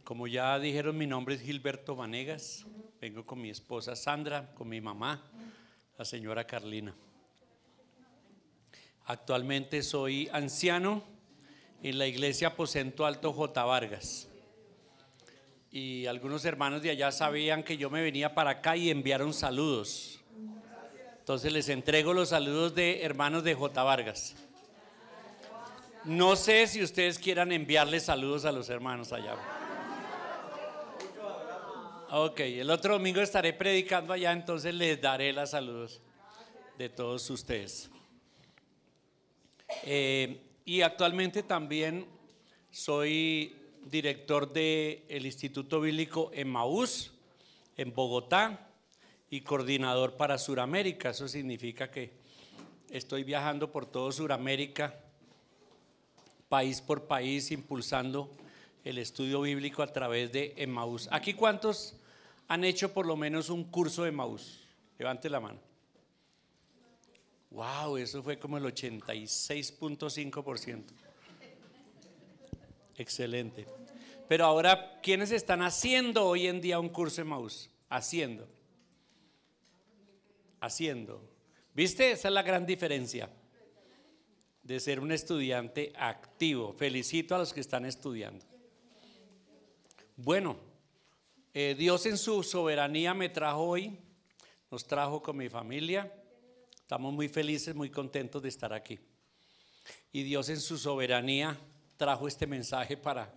Como ya dijeron, mi nombre es Gilberto Vanegas. Vengo con mi esposa Sandra, con mi mamá, la señora Carlina. Actualmente soy anciano en la iglesia Aposento Alto J. Vargas. Y algunos hermanos de allá sabían que yo me venía para acá y enviaron saludos. Entonces les entrego los saludos de hermanos de J. Vargas. No sé si ustedes quieran enviarles saludos a los hermanos allá. Ok, el otro domingo estaré predicando allá, entonces les daré los saludos de todos ustedes. Y actualmente también soy director del Instituto Bíblico Emmaús en Bogotá y coordinador para Suramérica. Eso significa que estoy viajando por todo Suramérica, país por país, impulsando el estudio bíblico a través de Emmaús. ¿Aquí cuántos han hecho por lo menos un curso de Emmaús? Levante la mano. Wow, eso fue como el 86.5%. Excelente. Pero ahora, ¿quiénes están haciendo hoy en día un curso de Emmaús? Haciendo. ¿Viste? Esa es la gran diferencia de ser un estudiante activo. Felicito a los que están estudiando. Bueno, Dios en su soberanía me trajo hoy, nos trajo con mi familia. Estamos muy felices, muy contentos de estar aquí. Y Dios en su soberanía trajo este mensaje para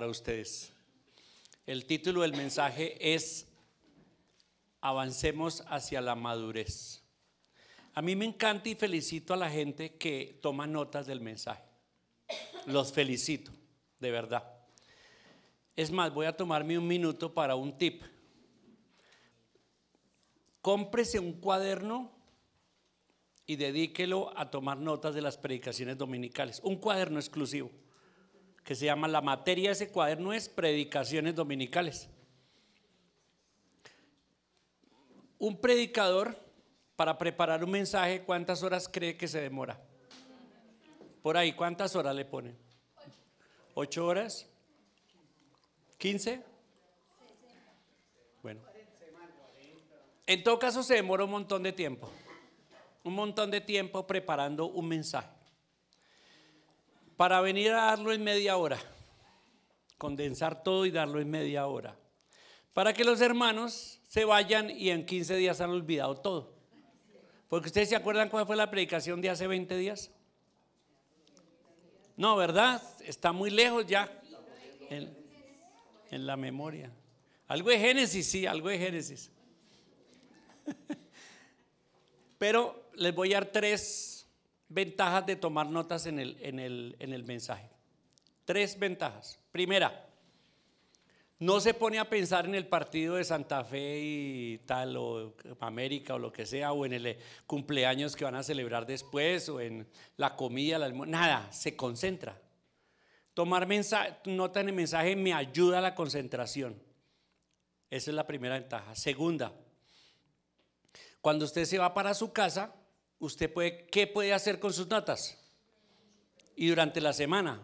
ustedes. El título del mensaje es Avancemos hacia la madurez. A mí me encanta y felicito a la gente que toma notas del mensaje. Los felicito, de verdad. Es más, voy a tomarme un minuto para un tip. Cómprese un cuaderno y dedíquelo a tomar notas de las predicaciones dominicales. Un cuaderno exclusivo que se llama, la materia de ese cuaderno es predicaciones dominicales. Un predicador, para preparar un mensaje, ¿cuántas horas cree que se demora? Por ahí, ¿cuántas horas le ponen? ¿8 horas? ¿15? Bueno, en todo caso se demora un montón de tiempo preparando un mensaje. Para venir a darlo en media hora, condensar todo y darlo en media hora, para que los hermanos se vayan y en 15 días han olvidado todo. Porque ustedes se acuerdan cuál fue la predicación de hace 20 días. No, ¿verdad? Está muy lejos ya en la memoria. Algo de Génesis, sí, algo de Génesis. Pero les voy a dar 3 ventajas de tomar notas en el mensaje. 3 ventajas. Primera, no se pone a pensar en el partido de Santa Fe y tal, o América o lo que sea, o en el cumpleaños que van a celebrar después, o en la comida, nada, se concentra. Tomar nota en el mensaje me ayuda a la concentración. Esa es la primera ventaja. Segunda, cuando usted se va para su casa, ¿qué puede hacer con sus notas? Y durante la semana,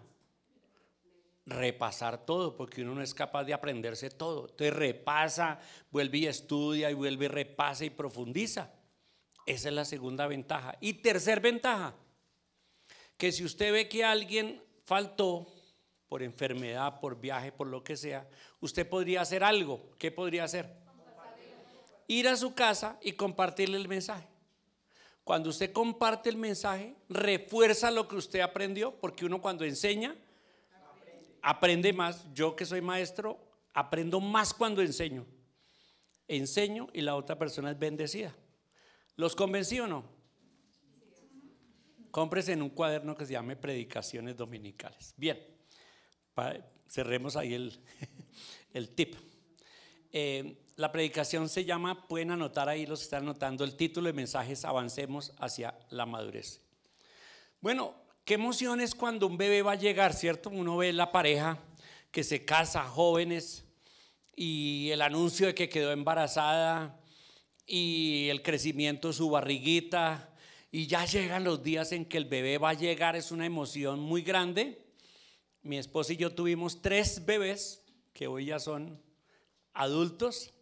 repasar todo, porque uno no es capaz de aprenderse todo. Entonces repasa, vuelve y estudia, y vuelve y repasa y profundiza. Esa es la segunda ventaja. Y tercer ventaja, que si usted ve que alguien faltó por enfermedad, por viaje, por lo que sea, usted podría hacer algo. ¿Qué podría hacer? Ir a su casa y compartirle el mensaje. Cuando usted comparte el mensaje, refuerza lo que usted aprendió, porque uno cuando enseña, aprende más. Yo que soy maestro, aprendo más cuando enseño. Enseño y la otra persona es bendecida. ¿Los convencí o no? Cómprese en un cuaderno que se llame Predicaciones Dominicales. Bien, cerremos ahí el tip. La predicación se llama, pueden anotar ahí los que están anotando, el título de mensaje es Avancemos hacia la madurez. Bueno, qué emoción es cuando un bebé va a llegar, ¿cierto? Uno ve la pareja que se casa, jóvenes, y el anuncio de que quedó embarazada y el crecimiento de su barriguita, y ya llegan los días en que el bebé va a llegar. Es una emoción muy grande. Mi esposa y yo tuvimos 3 bebés que que hoy ya son adultos,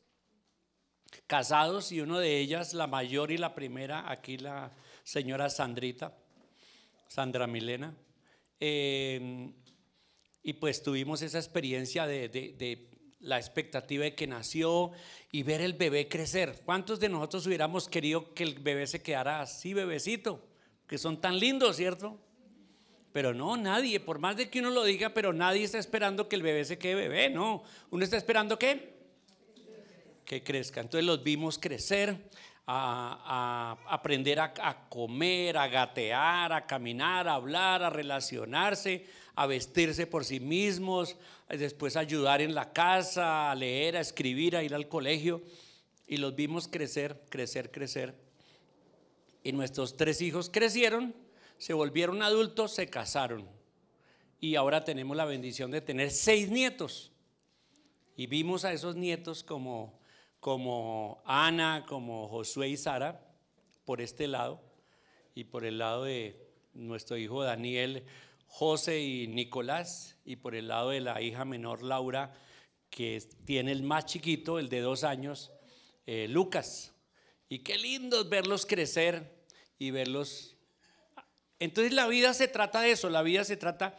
casados, y uno de ellas, la mayor y la primera, aquí la señora Sandra Milena, y pues tuvimos esa experiencia de la expectativa de que nació y ver el bebé crecer. ¿Cuántos de nosotros hubiéramos querido que el bebé se quedara así, bebecito? Que son tan lindos, ¿cierto? Pero no, nadie, por más de que uno lo diga, pero nadie está esperando que el bebé se quede bebé, no. Uno está esperando que crezca. Entonces los vimos crecer, a aprender a comer, a gatear, a caminar, a hablar, a relacionarse, a vestirse por sí mismos, después a ayudar en la casa, a leer, a escribir, a ir al colegio. Y los vimos crecer, crecer, crecer. Y nuestros 3 hijos crecieron, se volvieron adultos, se casaron. Y ahora tenemos la bendición de tener 6 nietos. Y vimos a esos nietos como Ana, como Josué y Sara, por este lado, y por el lado de nuestro hijo Daniel, José y Nicolás, y por el lado de la hija menor Laura, que tiene el más chiquito, el de 2 años, Lucas. Y qué lindo verlos crecer y verlos. Entonces la vida se trata de eso, la vida se trata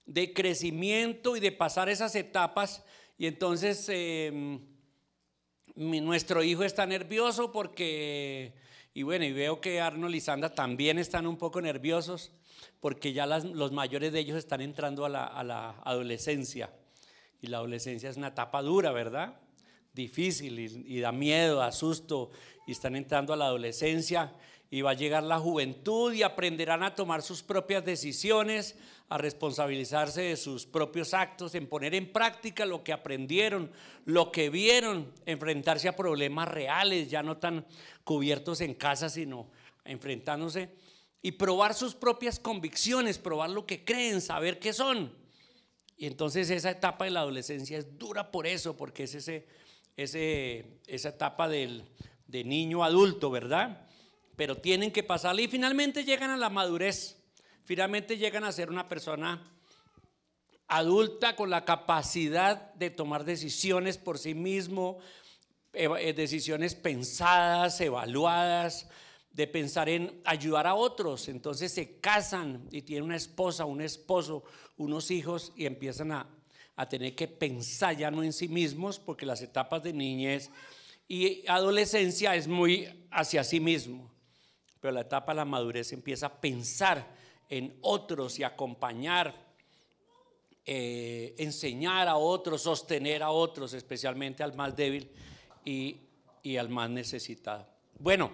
de crecimiento y de pasar esas etapas. Y entonces nuestro hijo está nervioso porque, y bueno, y veo que Arnold y Sandra también están un poco nerviosos porque ya los mayores de ellos están entrando a la adolescencia. Y la adolescencia es una etapa dura, ¿verdad? Difícil y da miedo, da susto, y están entrando a la adolescencia y va a llegar la juventud y aprenderán a tomar sus propias decisiones, a responsabilizarse de sus propios actos, en poner en práctica lo que aprendieron, lo que vieron, enfrentarse a problemas reales, ya no tan cubiertos en casa, sino enfrentándose y probar sus propias convicciones, probar lo que creen, saber qué son. Y entonces esa etapa de la adolescencia es dura por eso, porque es esa etapa de niño adulto, ¿verdad? Pero tienen que pasarla y finalmente llegan a la madurez, finalmente llegan a ser una persona adulta con la capacidad de tomar decisiones por sí mismo, decisiones pensadas, evaluadas, de pensar en ayudar a otros. Entonces se casan y tienen una esposa, un esposo, unos hijos y empiezan a tener que pensar ya no en sí mismos, porque las etapas de niñez y adolescencia es muy hacia sí mismo. Pero la etapa de la madurez empieza a pensar en otros y acompañar, enseñar a otros, sostener a otros, especialmente al más débil y al más necesitado. Bueno,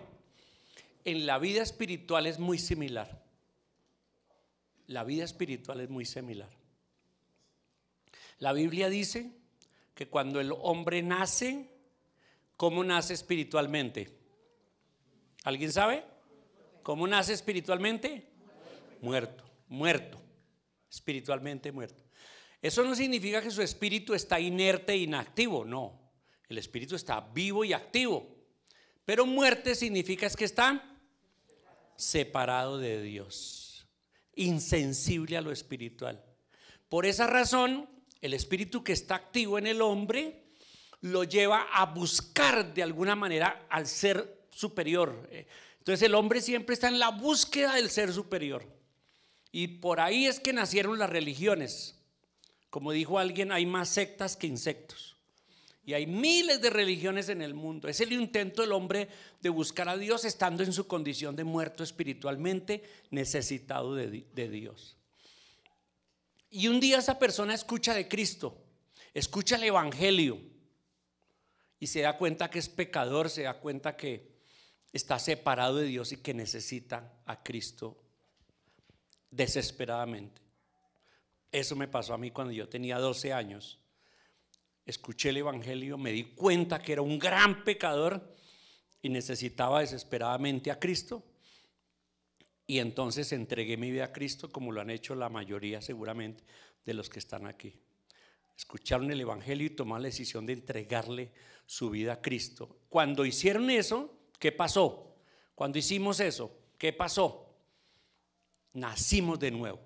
en la vida espiritual es muy similar. La vida espiritual es muy similar. La Biblia dice que cuando el hombre nace, ¿cómo nace espiritualmente? ¿Alguien sabe? ¿Cómo nace espiritualmente? Muerto, espiritualmente muerto. Eso no significa que su espíritu está inerte e inactivo, no. El espíritu está vivo y activo. Pero muerte significa es que está separado de Dios, insensible a lo espiritual. Por esa razón, el espíritu que está activo en el hombre lo lleva a buscar de alguna manera al ser superior. Entonces el hombre siempre está en la búsqueda del ser superior. Y por ahí es que nacieron las religiones. Como dijo alguien, hay más sectas que insectos. Y hay miles de religiones en el mundo. Es el intento del hombre de buscar a Dios estando en su condición de muerto espiritualmente, necesitado de Dios. Y un día esa persona escucha de Cristo, escucha el evangelio y se da cuenta que es pecador, se da cuenta que está separado de Dios y que necesita a Cristo desesperadamente. Eso me pasó a mí cuando yo tenía 12 años. Escuché el evangelio, me di cuenta que era un gran pecador y necesitaba desesperadamente a Cristo. Y entonces entregué mi vida a Cristo, como lo han hecho la mayoría seguramente de los que están aquí. Escucharon el evangelio y tomaron la decisión de entregarle su vida a Cristo. Cuando hicieron eso, ¿qué pasó? Cuando hicimos eso, ¿qué pasó? Nacimos de nuevo.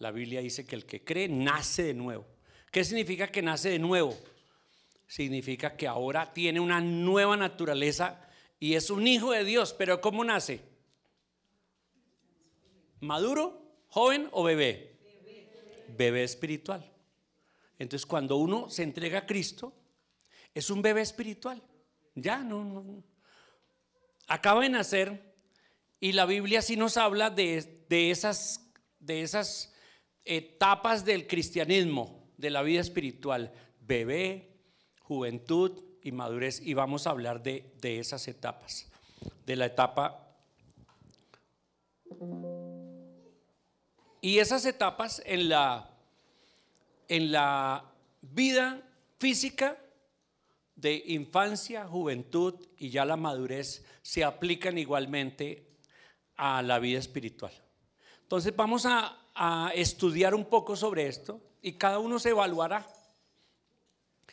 La Biblia dice que el que cree nace de nuevo. ¿Qué significa que nace de nuevo? Significa que ahora tiene una nueva naturaleza y es un hijo de Dios. Pero ¿cómo nace? ¿Maduro, joven o bebé? Bebé espiritual. Entonces cuando uno se entrega a Cristo, es un bebé espiritual. Ya no. Acaba de nacer y la Biblia sí nos habla de esas etapas del cristianismo, de la vida espiritual: bebé, juventud y madurez. Y vamos a hablar de esas etapas, de la etapa. Y esas etapas en la vida física de infancia, juventud y ya la madurez se aplican igualmente a la vida espiritual. Entonces vamos a estudiar un poco sobre esto y cada uno se evaluará.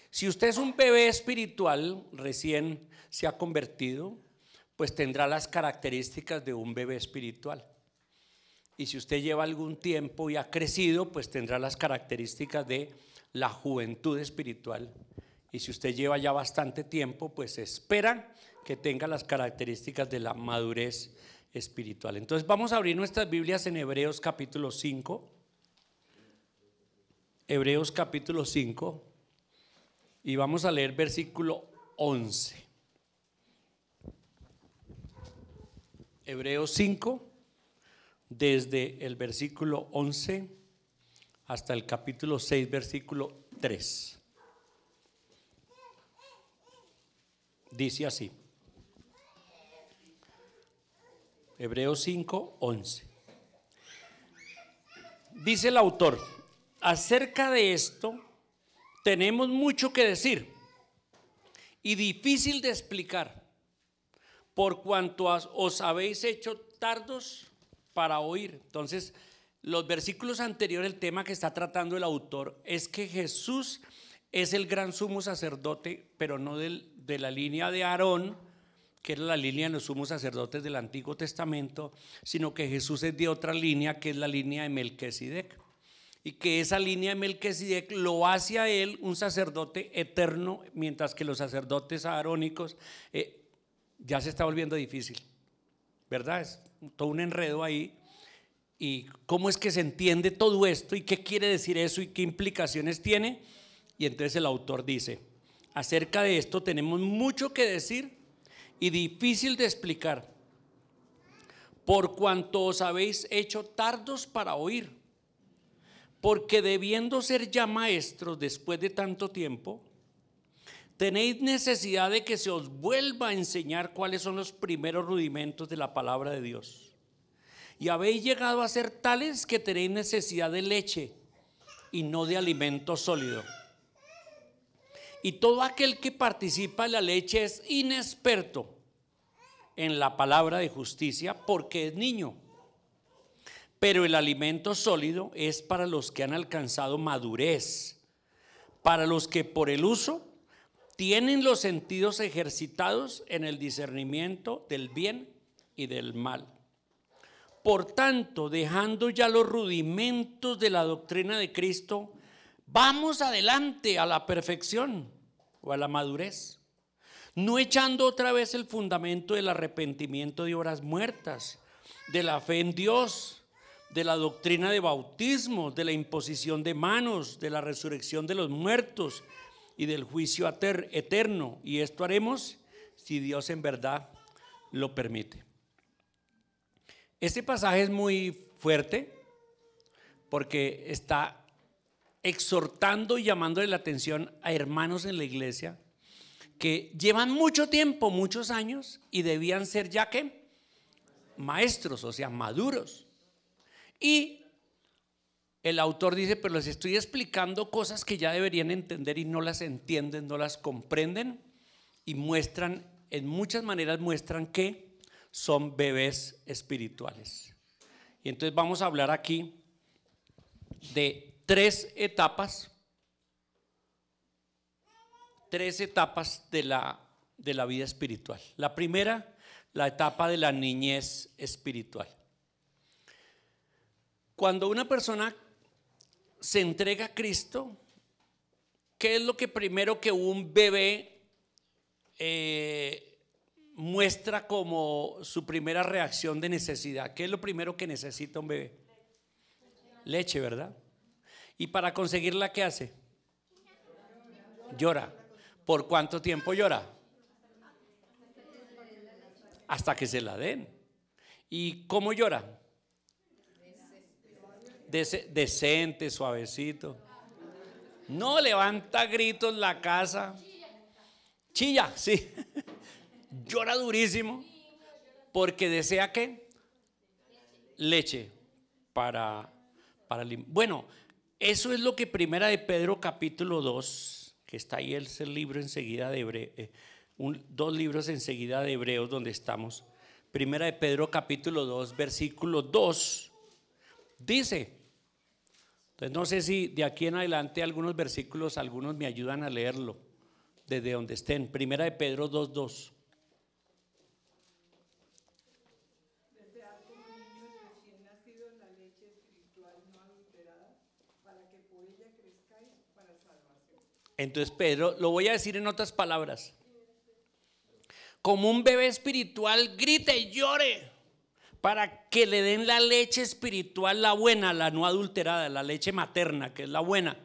Si usted es un bebé espiritual, recién se ha convertido, pues tendrá las características de un bebé espiritual. Y si usted lleva algún tiempo y ha crecido, pues tendrá las características de la juventud espiritual. Y si usted lleva ya bastante tiempo, pues espera que tenga las características de la madurez espiritual. Entonces vamos a abrir nuestras Biblias en Hebreos capítulo 5. Hebreos capítulo 5 y vamos a leer versículo 11. Hebreos 5, desde el versículo 11 hasta el capítulo 6, versículo 3. Dice así: Hebreos 5, 11. Dice el autor: acerca de esto tenemos mucho que decir y difícil de explicar, por cuanto os habéis hecho tardos para oír. Entonces, los versículos anteriores, el tema que está tratando el autor es que Jesús es el gran sumo sacerdote, pero no de la línea de Aarón, que era la línea de los sumos sacerdotes del Antiguo Testamento, sino que Jesús es de otra línea, que es la línea de Melquisedec, y que esa línea de Melquisedec lo hace a él un sacerdote eterno, mientras que los sacerdotes aarónicos ya se está volviendo difícil, ¿verdad? Es todo un enredo ahí. ¿Y cómo es que se entiende todo esto? ¿Y qué quiere decir eso? ¿Y qué implicaciones tiene? Y entonces el autor dice: acerca de esto tenemos mucho que decir y difícil de explicar, por cuanto os habéis hecho tardos para oír, porque debiendo ser ya maestros después de tanto tiempo, tenéis necesidad de que se os vuelva a enseñar cuáles son los primeros rudimentos de la palabra de Dios. Y habéis llegado a ser tales que tenéis necesidad de leche y no de alimento sólido. Y todo aquel que participa en la leche es inexperto en la palabra de justicia, porque es niño. Pero el alimento sólido es para los que han alcanzado madurez, para los que por el uso tienen los sentidos ejercitados en el discernimiento del bien y del mal. Por tanto, dejando ya los rudimentos de la doctrina de Cristo, vamos adelante a la perfección o a la madurez, no echando otra vez el fundamento del arrepentimiento de obras muertas, de la fe en Dios, de la doctrina de bautismo, de la imposición de manos, de la resurrección de los muertos y del juicio eterno. Y esto haremos si Dios en verdad lo permite. Este pasaje es muy fuerte porque está exhortando y llamándole la atención a hermanos en la iglesia que llevan mucho tiempo, muchos años, y debían ser ya que maestros, o sea, maduros. Y el autor dice: pero les estoy explicando cosas que ya deberían entender y no las entienden, no las comprenden, y muestran, en muchas maneras muestran que son bebés espirituales. Y entonces vamos a hablar aquí de tres etapas de la vida espiritual. La primera, la etapa de la niñez espiritual. Cuando una persona se entrega a Cristo, ¿qué es lo que primero que un bebé muestra como su primera reacción de necesidad? ¿Qué es lo primero que necesita un bebé? Leche, ¿verdad? Y para conseguirla, ¿qué hace? Llora. ¿Por cuánto tiempo llora? Hasta que se la den. ¿Y cómo llora? Decente, suavecito. No levanta gritos la casa. Chilla, sí. Llora durísimo. Porque desea ¿qué? Leche para bueno, eso es lo que Primera de Pedro capítulo 2, que está ahí el libro enseguida de dos libros enseguida de Hebreos donde estamos. Primera de Pedro capítulo 2 versículo 2 dice. Entonces no sé si de aquí en adelante algunos versículos, algunos me ayudan a leerlo desde donde estén. Primera de Pedro 2:2. Desead como niños recién nacidos la leche espiritual no adulterada, para que por ella crezcáis para salvación. Entonces Pedro, lo voy a decir en otras palabras, como un bebé espiritual grite y llore para que le den la leche espiritual, la buena, la no adulterada, la leche materna, que es la buena,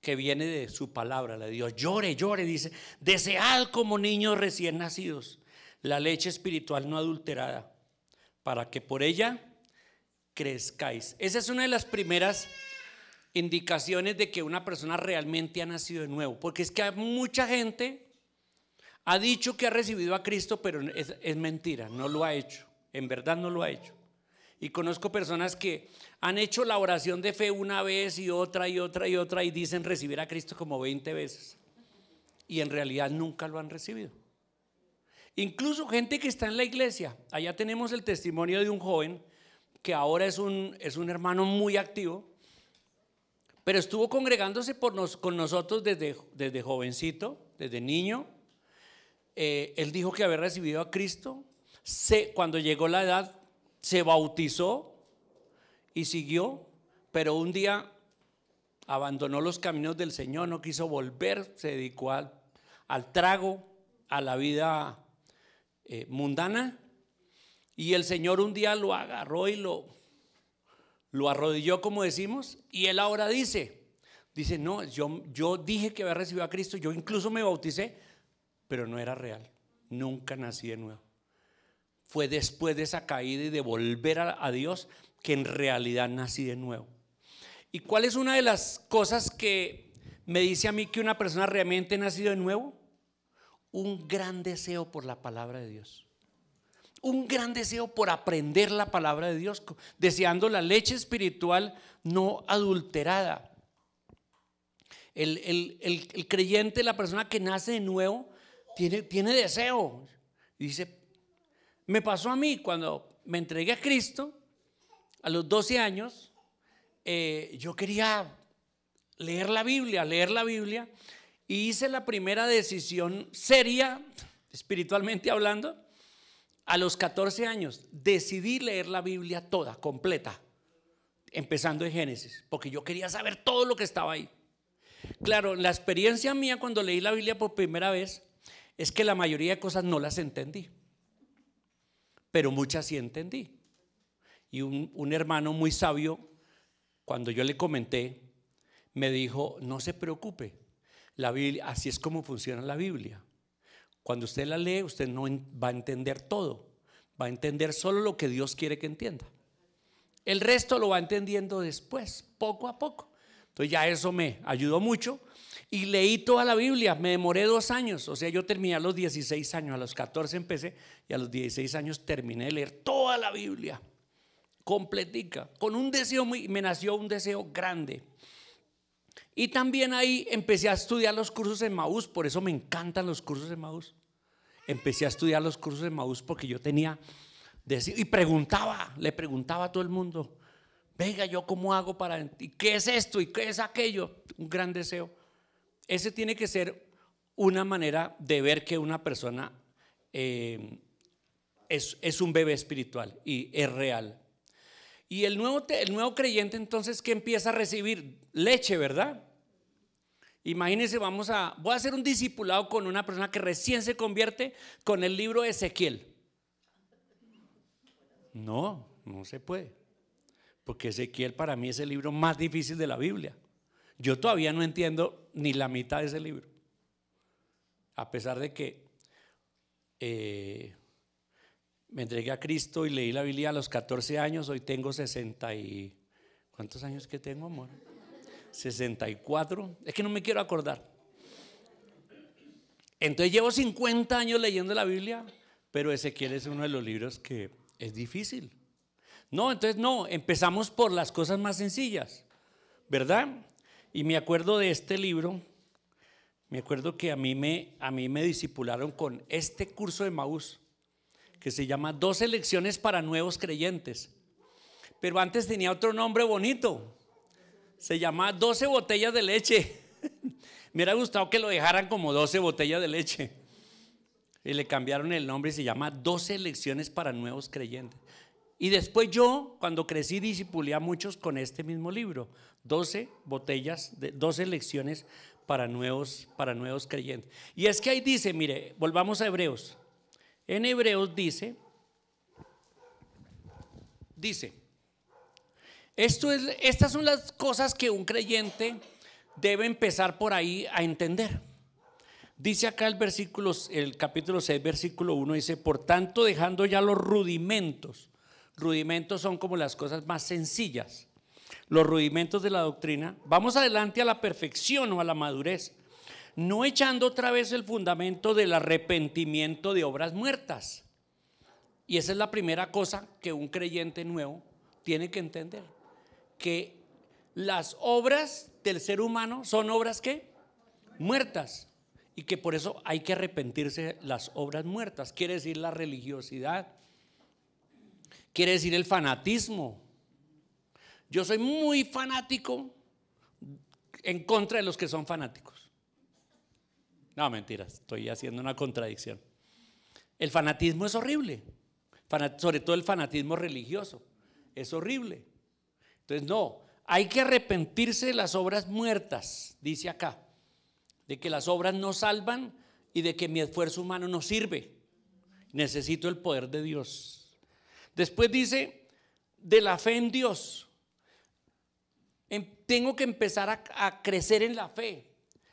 que viene de su palabra, la de Dios. Llore, llore, dice, desead como niños recién nacidos la leche espiritual no adulterada, para que por ella crezcáis. Esa es una de las primeras indicaciones de que una persona realmente ha nacido de nuevo, porque es que mucha gente ha dicho que ha recibido a Cristo, pero es mentira, no lo ha hecho, en verdad no lo ha hecho. Y conozco personas que han hecho la oración de fe una vez y otra y otra y otra y dicen recibir a Cristo como 20 veces y en realidad nunca lo han recibido. Incluso gente que está en la iglesia. Allá tenemos el testimonio de un joven que ahora es un hermano muy activo, pero estuvo congregándose con nosotros desde jovencito, desde niño. Él dijo que había recibido a Cristo. Cuando llegó la edad se bautizó y siguió, pero un día abandonó los caminos del Señor, no quiso volver, se dedicó al trago, a la vida mundana, y el Señor un día lo agarró y lo arrodilló, como decimos, y él ahora dice no, yo dije que había recibido a Cristo, yo incluso me bauticé, pero no era real, nunca nací de nuevo. Fue después de esa caída y de volver a Dios que en realidad nací de nuevo. ¿Y cuál es una de las cosas que me dice a mí que una persona realmente ha nacido de nuevo? Un gran deseo por la palabra de Dios, un gran deseo por aprender la palabra de Dios, deseando la leche espiritual no adulterada. El creyente, la persona que nace de nuevo, tiene deseo. Y dice, me pasó a mí cuando me entregué a Cristo a los 12 años, yo quería leer la Biblia, y hice la primera decisión seria, espiritualmente hablando, a los 14 años. Decidí leer la Biblia toda, completa, empezando en Génesis, porque yo quería saber todo lo que estaba ahí. Claro, la experiencia mía cuando leí la Biblia por primera vez es que la mayoría de cosas no las entendí, pero muchas sí entendí. Y un hermano muy sabio, cuando yo le comenté, me dijo, no se preocupe, la Biblia, así es como funciona la Biblia. Cuando usted la lee, usted no va a entender todo, va a entender solo lo que Dios quiere que entienda. El resto lo va entendiendo después, poco a poco. Entonces ya eso me ayudó mucho y leí toda la Biblia. Me demoré 2 años, o sea, yo terminé a los 16 años, a los 14 empecé y a los 16 años terminé de leer toda la Biblia completica, con un deseo me nació un deseo grande. Y también ahí empecé a estudiar los cursos de Emaús, por eso me encantan los cursos de Emaús. Empecé a estudiar los cursos de Emaús porque yo tenía deseo y le preguntaba a todo el mundo, venga, yo cómo hago ¿y qué es esto? ¿Y qué es aquello? Un gran deseo. Ese tiene que ser una manera de ver que una persona es un bebé espiritual y es real. Y el nuevo creyente entonces que empieza a recibir leche, ¿verdad? Imagínense, voy a hacer un discipulado con una persona que recién se convierte con el libro de Ezequiel. No, no se puede, porque Ezequiel para mí es el libro más difícil de la Biblia. Yo todavía no entiendo ni la mitad de ese libro, a pesar de que me entregué a Cristo y leí la Biblia a los 14 años. Hoy tengo 60 y… ¿cuántos años que tengo, amor? 64, es que no me quiero acordar. Entonces llevo 50 años leyendo la Biblia, pero Ezequiel es uno de los libros que es difícil. No, entonces no, empezamos por las cosas más sencillas, ¿verdad? Y me acuerdo de este libro, me acuerdo que a mí me discipularon con este curso de Emaús, que se llama 12 lecciones para nuevos creyentes. Pero antes tenía otro nombre bonito, se llama 12 botellas de leche. Me hubiera gustado que lo dejaran como 12 botellas de leche. Y le cambiaron el nombre y se llama 12 lecciones para nuevos creyentes. Y después yo, cuando crecí, discipulé a muchos con este mismo libro, 12 lecciones para nuevos creyentes. Y es que ahí dice, mire, volvamos a Hebreos. En Hebreos dice, estas son las cosas que un creyente debe empezar por ahí a entender. Dice acá el capítulo 6, versículo 1, dice: por tanto, dejando ya los rudimentos son como las cosas más sencillas, los rudimentos de la doctrina, vamos adelante a la perfección o a la madurez, no echando otra vez el fundamento del arrepentimiento de obras muertas. Y esa es la primera cosa que un creyente nuevo tiene que entender, que las obras del ser humano son obras ¿qué? Muertas, y que por eso hay que arrepentirse de las obras muertas. Quiere decir la religiosidad, quiere decir el fanatismo. Yo soy muy fanático en contra de los que son fanáticos. No, mentiras, estoy haciendo una contradicción. El fanatismo es horrible, sobre todo el fanatismo religioso, es horrible. Entonces no, hay que arrepentirse de las obras muertas, dice acá, de que las obras no salvan y de que mi esfuerzo humano no sirve. Necesito el poder de Dios. Después dice de la fe en Dios. Tengo que empezar a crecer en la fe.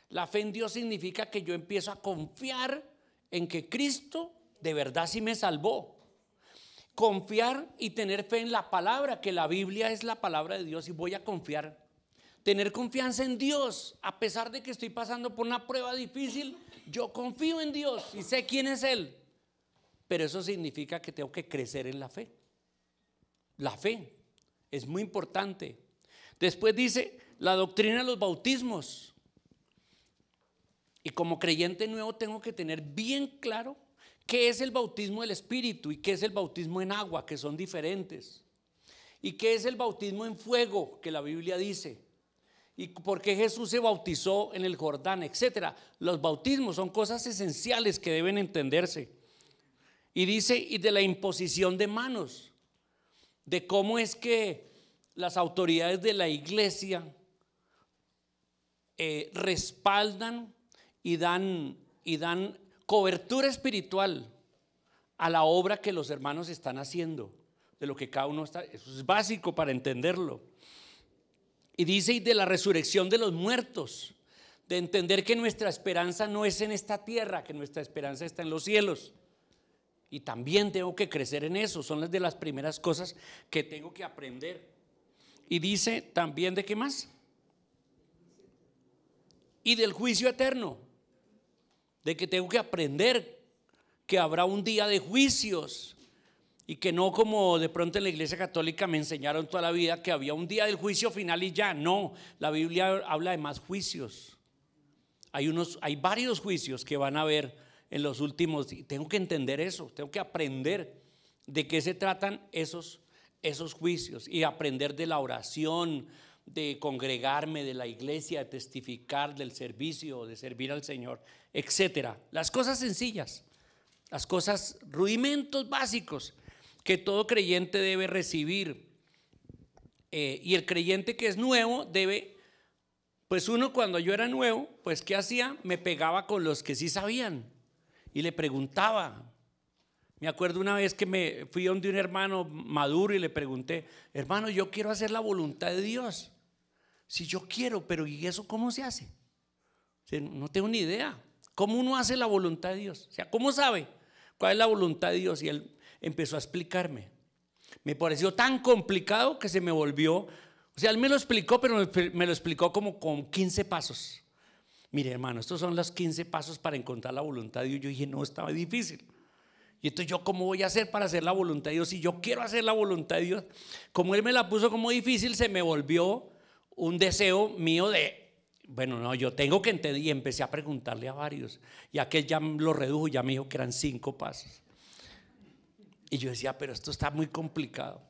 La fe en Dios significa que yo empiezo a confiar en que Cristo de verdad sí me salvó. Confiar y tener fe en la palabra, que la Biblia es la palabra de Dios, y voy a confiar. Tener confianza en Dios, a pesar de que estoy pasando por una prueba difícil, yo confío en Dios y sé quién es Él. Pero eso significa que tengo que crecer en la fe. La fe es muy importante. Después dice la doctrina de los bautismos. Y como creyente nuevo tengo que tener bien claro qué es el bautismo del Espíritu y qué es el bautismo en agua, que son diferentes. Y qué es el bautismo en fuego, que la Biblia dice. Y por qué Jesús se bautizó en el Jordán, etcétera. Los bautismos son cosas esenciales que deben entenderse. Y dice, y de la imposición de manos, de cómo es que las autoridades de la iglesia respaldan y dan cobertura espiritual a la obra que los hermanos están haciendo, de lo que cada uno está. Eso es básico para entenderlo. Y dice, y de la resurrección de los muertos, de entender que nuestra esperanza no es en esta tierra, que nuestra esperanza está en los cielos. Y también tengo que crecer en eso, son las de las primeras cosas que tengo que aprender. Y dice también de qué más, y del juicio eterno, de que tengo que aprender que habrá un día de juicios, y que no como de pronto en la iglesia católica me enseñaron toda la vida que había un día del juicio final y ya. No, la Biblia habla de más juicios. Hay varios juicios que van a haber en los últimos días. Tengo que entender eso, tengo que aprender de qué se tratan esos juicios, y aprender de la oración, de congregarme, de la iglesia, de testificar, del servicio, de servir al Señor, etcétera. Las cosas sencillas, las cosas, rudimentos básicos que todo creyente debe recibir. Y el creyente que es nuevo debe pues uno cuando yo era nuevo, pues ¿qué hacía? Me pegaba con los que sí sabían y le preguntaba. Me acuerdo una vez que me fui donde un hermano maduro y le pregunté: hermano, yo quiero hacer la voluntad de Dios. Si yo quiero, pero ¿y eso cómo se hace? O sea, no tengo ni idea. ¿Cómo uno hace la voluntad de Dios? O sea, ¿cómo sabe cuál es la voluntad de Dios? Y él empezó a explicarme. Me pareció tan complicado que se me volvió, o sea, él me lo explicó, pero me lo explicó como con 15 pasos. Mire, hermano, estos son los 15 pasos para encontrar la voluntad de Dios. Yo dije, no, estaba difícil. Y entonces yo, ¿cómo voy a hacer para hacer la voluntad de Dios? Si yo quiero hacer la voluntad de Dios, como él me la puso como difícil, se me volvió un deseo mío de, bueno, no, yo tengo que entender. Y empecé a preguntarle a varios, y aquel ya lo redujo, ya me dijo que eran 5 pasos. Y yo decía, pero esto está muy complicado.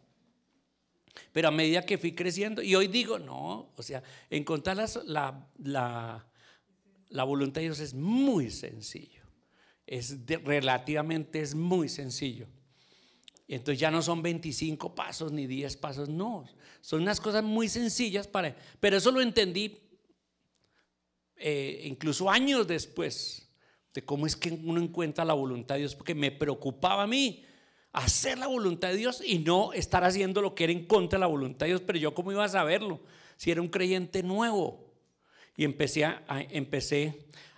Pero a medida que fui creciendo, y hoy digo, no, o sea, encontrar la voluntad de Dios es muy sencillo. Relativamente es muy sencillo. Entonces ya no son 25 pasos ni 10 pasos, no, son unas cosas muy sencillas pero eso lo entendí incluso años después, de cómo es que uno encuentra la voluntad de Dios, porque me preocupaba a mí hacer la voluntad de Dios y no estar haciendo lo que era en contra de la voluntad de Dios. Pero yo, ¿cómo iba a saberlo si era un creyente nuevo? Y empecé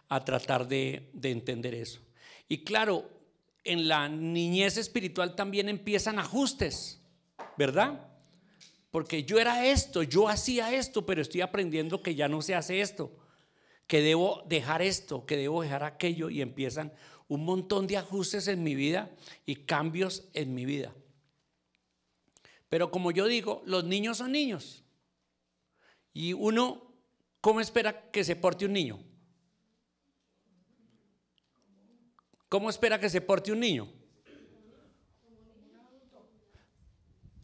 a tratar de entender eso. Y claro, en la niñez espiritual también empiezan ajustes, ¿verdad? Porque yo era esto, yo hacía esto, pero estoy aprendiendo que ya no se hace esto, que debo dejar esto, que debo dejar aquello, y empiezan un montón de ajustes en mi vida y cambios en mi vida. Pero como yo digo, los niños son niños. Y uno, ¿cómo espera que se porte un niño? ¿Cómo espera que se porte un niño?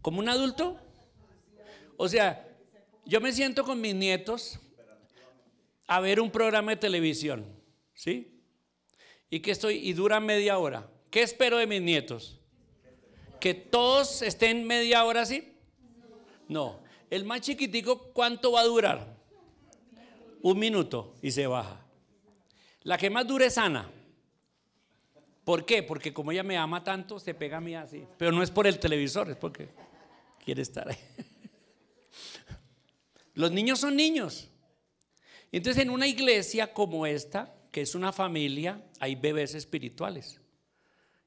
¿Como un adulto? O sea, yo me siento con mis nietos a ver un programa de televisión, ¿sí? Y dura media hora. ¿Qué espero de mis nietos? ¿Que todos estén media hora así? No. El más chiquitico, ¿cuánto va a durar? 1 minuto y se baja. La que más dure es Ana. ¿Por qué? Porque como ella me ama tanto, se pega a mí así. Pero no es por el televisor, es porque quiere estar ahí. Los niños son niños. Entonces, en una iglesia como esta, que es una familia, hay bebés espirituales.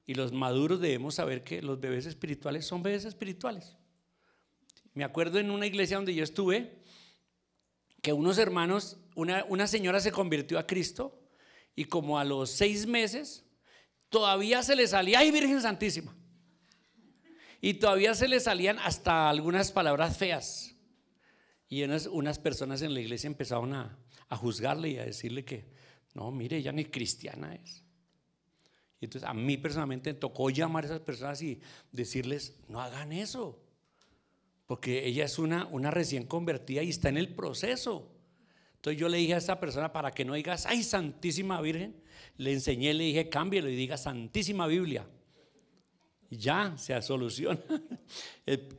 Y los maduros debemos saber que los bebés espirituales son bebés espirituales. Me acuerdo en una iglesia donde yo estuve, que unos hermanos, una señora se convirtió a Cristo, y como a los 6 meses todavía se le salía, ¡ay, Virgen Santísima! Y todavía se le salían hasta algunas palabras feas. Y unas personas en la iglesia empezaron a juzgarle y a decirle que no, mire, ella ni cristiana es. Y entonces a mí personalmente me tocó llamar a esas personas y decirles, no hagan eso, porque ella es una recién convertida y está en el proceso. Entonces yo le dije a esa persona, para que no digas, ¡ay, Santísima Virgen!, le enseñé, le dije, cámbielo y diga Santísima Biblia. Y ya se soluciona.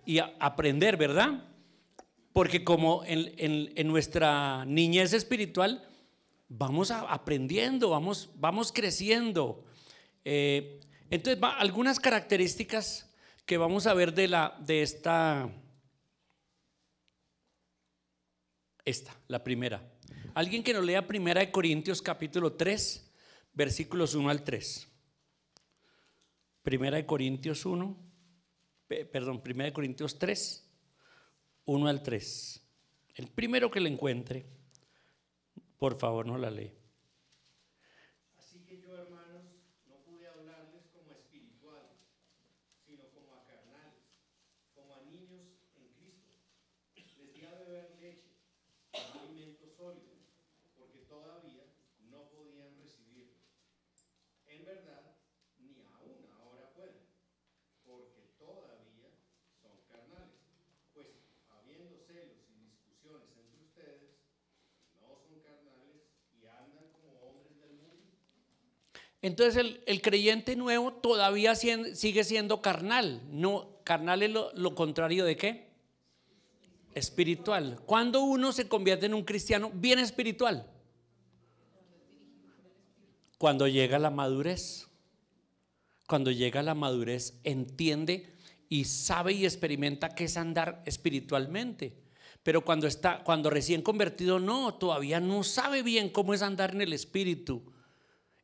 Y aprender, ¿verdad? Porque como en nuestra niñez espiritual vamos aprendiendo, vamos creciendo. Entonces, algunas características que vamos a ver de esta, la primera. Alguien que nos lea 1 Corintios capítulo 3, versículos 1 al 3. 1 Corintios 3, 1 al 3. El primero que le encuentre, por favor, no la lee. Así que yo, hermanos, no pude hablarles como a espirituales, sino como a carnales, como a niños en Cristo. Les di a beber leche, no alimento sólido, porque todavía no podían recibirlo. En verdad, ni aún ahora pueden, porque todavía son carnales. Pues, habiendo celos y discusiones entre ustedes, no son carnales y andan como hombres del mundo. Entonces el creyente nuevo todavía sigue siendo carnal. No, carnal es lo contrario de ¿qué? espiritual. ¿Cuándo uno se convierte en un cristiano bien espiritual? Cuando llega la madurez. Cuando llega la madurez, entiende y sabe y experimenta qué es andar espiritualmente. Pero cuando recién convertido, no, todavía no sabe bien cómo es andar en el espíritu.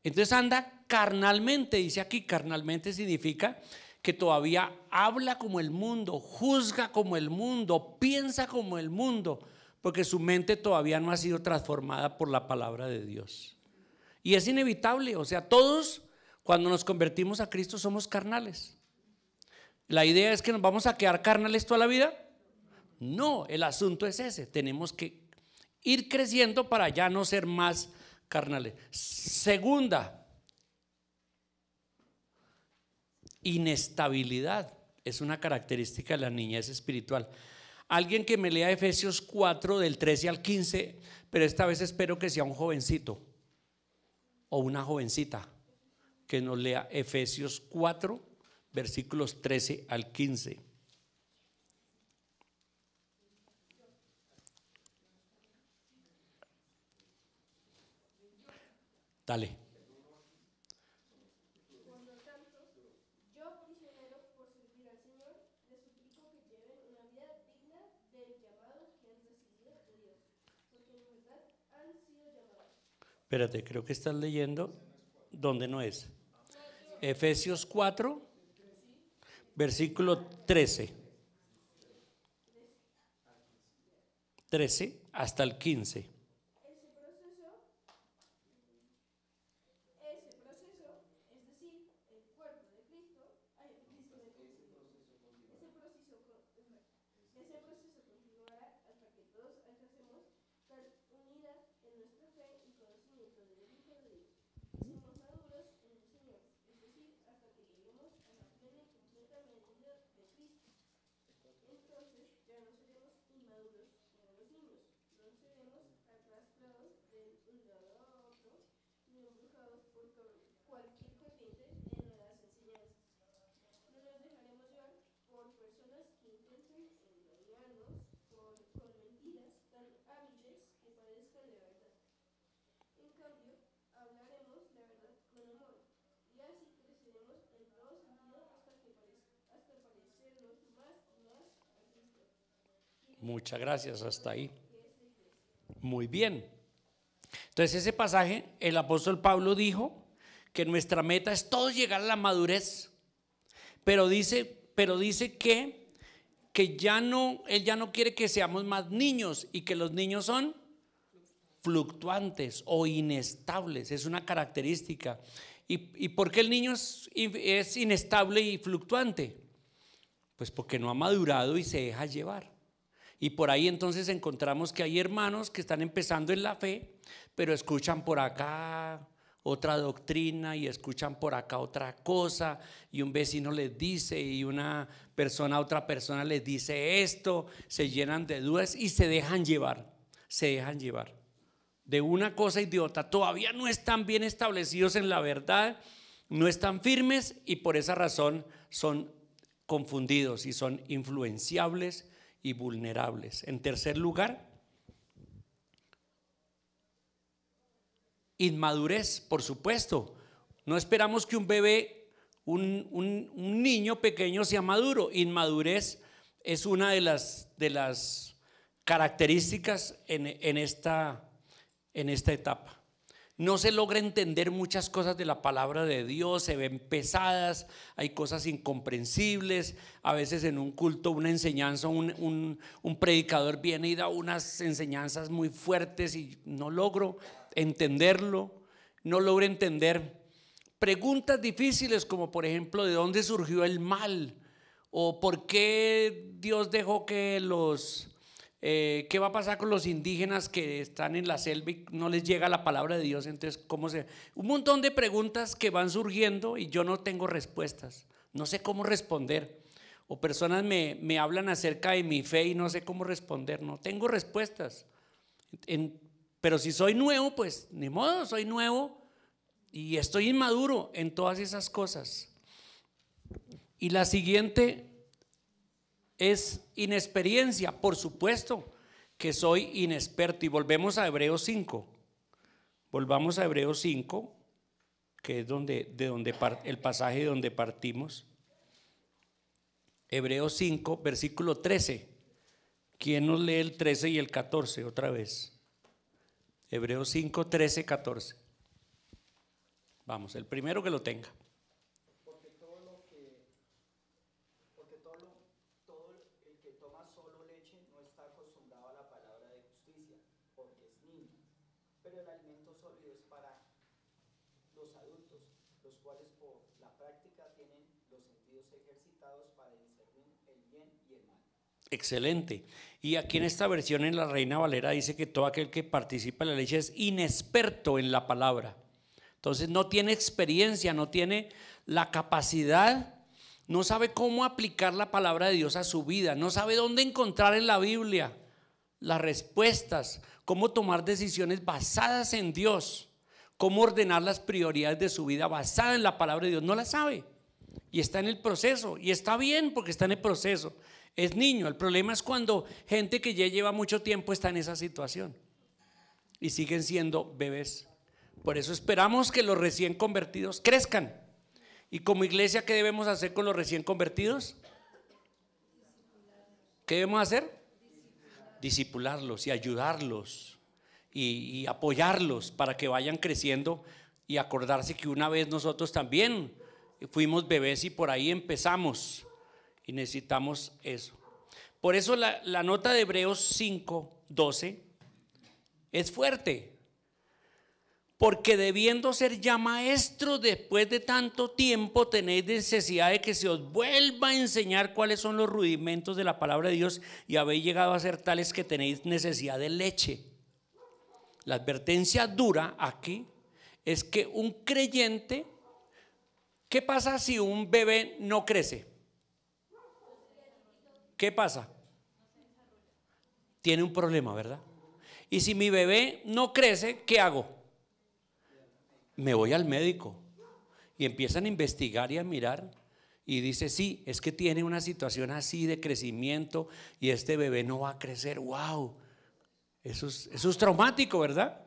Entonces anda carnalmente. Dice aquí, carnalmente significa que todavía habla como el mundo, juzga como el mundo, piensa como el mundo, porque su mente todavía no ha sido transformada por la palabra de Dios. Y es inevitable, o sea, todos cuando nos convertimos a Cristo somos carnales. ¿La idea es que nos vamos a quedar carnales toda la vida? No, el asunto es ese, tenemos que ir creciendo para ya no ser más carnales. Segunda, inestabilidad es una característica de la niñez espiritual. Alguien que me lea Efesios 4 del 13 al 15, pero esta vez espero que sea un jovencito o una jovencita que nos lea Efesios 4 versículos 13 al 15. Dale. Espérate, creo que estás leyendo donde no es. Efesios 4, versículo 13 hasta el 15. Muchas gracias, hasta ahí. Muy bien. Entonces ese pasaje, el apóstol Pablo dijo que nuestra meta es todos llegar a la madurez, pero dice que ya no, él ya no quiere que seamos más niños y que los niños son fluctuantes o inestables, es una característica. ¿Y por qué el niño es inestable y fluctuante? Pues porque no ha madurado y se deja llevar. Y por ahí entonces encontramos que hay hermanos que están empezando en la fe, pero escuchan por acá otra doctrina y escuchan por acá otra cosa, y un vecino les dice y una persona a otra persona les dice esto, se llenan de dudas y se dejan llevar de una cosa y de otra. Todavía no están bien establecidos en la verdad, no están firmes y por esa razón son confundidos y son influenciables y vulnerables. En tercer lugar, inmadurez, por supuesto. No esperamos que un bebé, un niño pequeño sea maduro. Inmadurez es una de las características en esta etapa. No se logra entender muchas cosas de la palabra de Dios, se ven pesadas, hay cosas incomprensibles. A veces en un culto, una enseñanza, un predicador viene y da unas enseñanzas muy fuertes y no logro entenderlo, no logro entender preguntas difíciles como por ejemplo ¿de dónde surgió el mal? O ¿por qué Dios dejó que qué va a pasar con los indígenas que están en la selva y no les llega la palabra de Dios? Entonces, un montón de preguntas que van surgiendo y yo no tengo respuestas, no sé cómo responder. O personas me hablan acerca de mi fe y no sé cómo responder, no tengo respuestas. Pero si soy nuevo, pues ni modo, soy nuevo y estoy inmaduro en todas esas cosas. Y la siguiente es inexperiencia. Por supuesto que soy inexperto. Y volvemos a Hebreos 5. Volvamos a Hebreos 5, que es el pasaje de donde partimos. Hebreos 5, versículo 13. ¿Quién nos lee el 13 y el 14 otra vez? Hebreos 5, 13, 14. Vamos, el primero que lo tenga. Porque todo el que toma solo leche no está acostumbrado a la palabra de justicia, porque es niño. Pero el alimento sólido es para los adultos, los cuales por la práctica tienen los sentidos ejercitados para discernir el bien y el mal. Excelente. Y aquí en esta versión, en la Reina Valera, dice que todo aquel que participa en la leche es inexperto en la palabra. Entonces no tiene experiencia, no tiene la capacidad, no sabe cómo aplicar la palabra de Dios a su vida, no sabe dónde encontrar en la Biblia las respuestas, cómo tomar decisiones basadas en Dios, cómo ordenar las prioridades de su vida basada en la palabra de Dios. No la sabe y está en el proceso, y está bien porque está en el proceso. Es niño. El problema es cuando gente que ya lleva mucho tiempo está en esa situación y siguen siendo bebés. Por eso esperamos que los recién convertidos crezcan. Y como iglesia, ¿qué debemos hacer con los recién convertidos? ¿Qué debemos hacer? Discipularlos y ayudarlos y apoyarlos para que vayan creciendo, y acordarse que una vez nosotros también fuimos bebés y por ahí empezamos, y necesitamos eso. Por eso la nota de Hebreos 5, 12 es fuerte. Porque debiendo ser ya maestros después de tanto tiempo, tenéis necesidad de que se os vuelva a enseñar cuáles son los rudimentos de la palabra de Dios, y habéis llegado a ser tales que tenéis necesidad de leche. La advertencia dura aquí es que un creyente, ¿qué pasa si un bebé no crece? ¿Qué pasa? Tiene un problema, ¿verdad? Y si mi bebé no crece, ¿qué hago? Me voy al médico y empiezan a investigar y a mirar, y dice: sí, es que tiene una situación así de crecimiento y este bebé no va a crecer. Wow, eso es traumático, ¿verdad?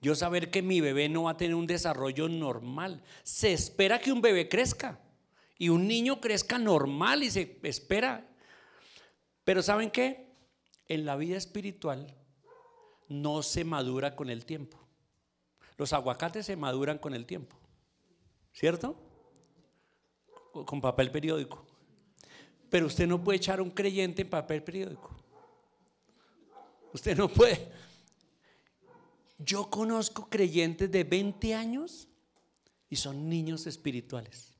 Yo saber que mi bebé no va a tener un desarrollo normal. Se espera que un bebé crezca y un niño crezca normal, y se espera. Pero ¿saben qué? En la vida espiritual no se madura con el tiempo. Los aguacates se maduran con el tiempo, ¿cierto? Con papel periódico. Pero usted no puede echar un creyente en papel periódico. Usted no puede. Yo conozco creyentes de 20 años y son niños espirituales.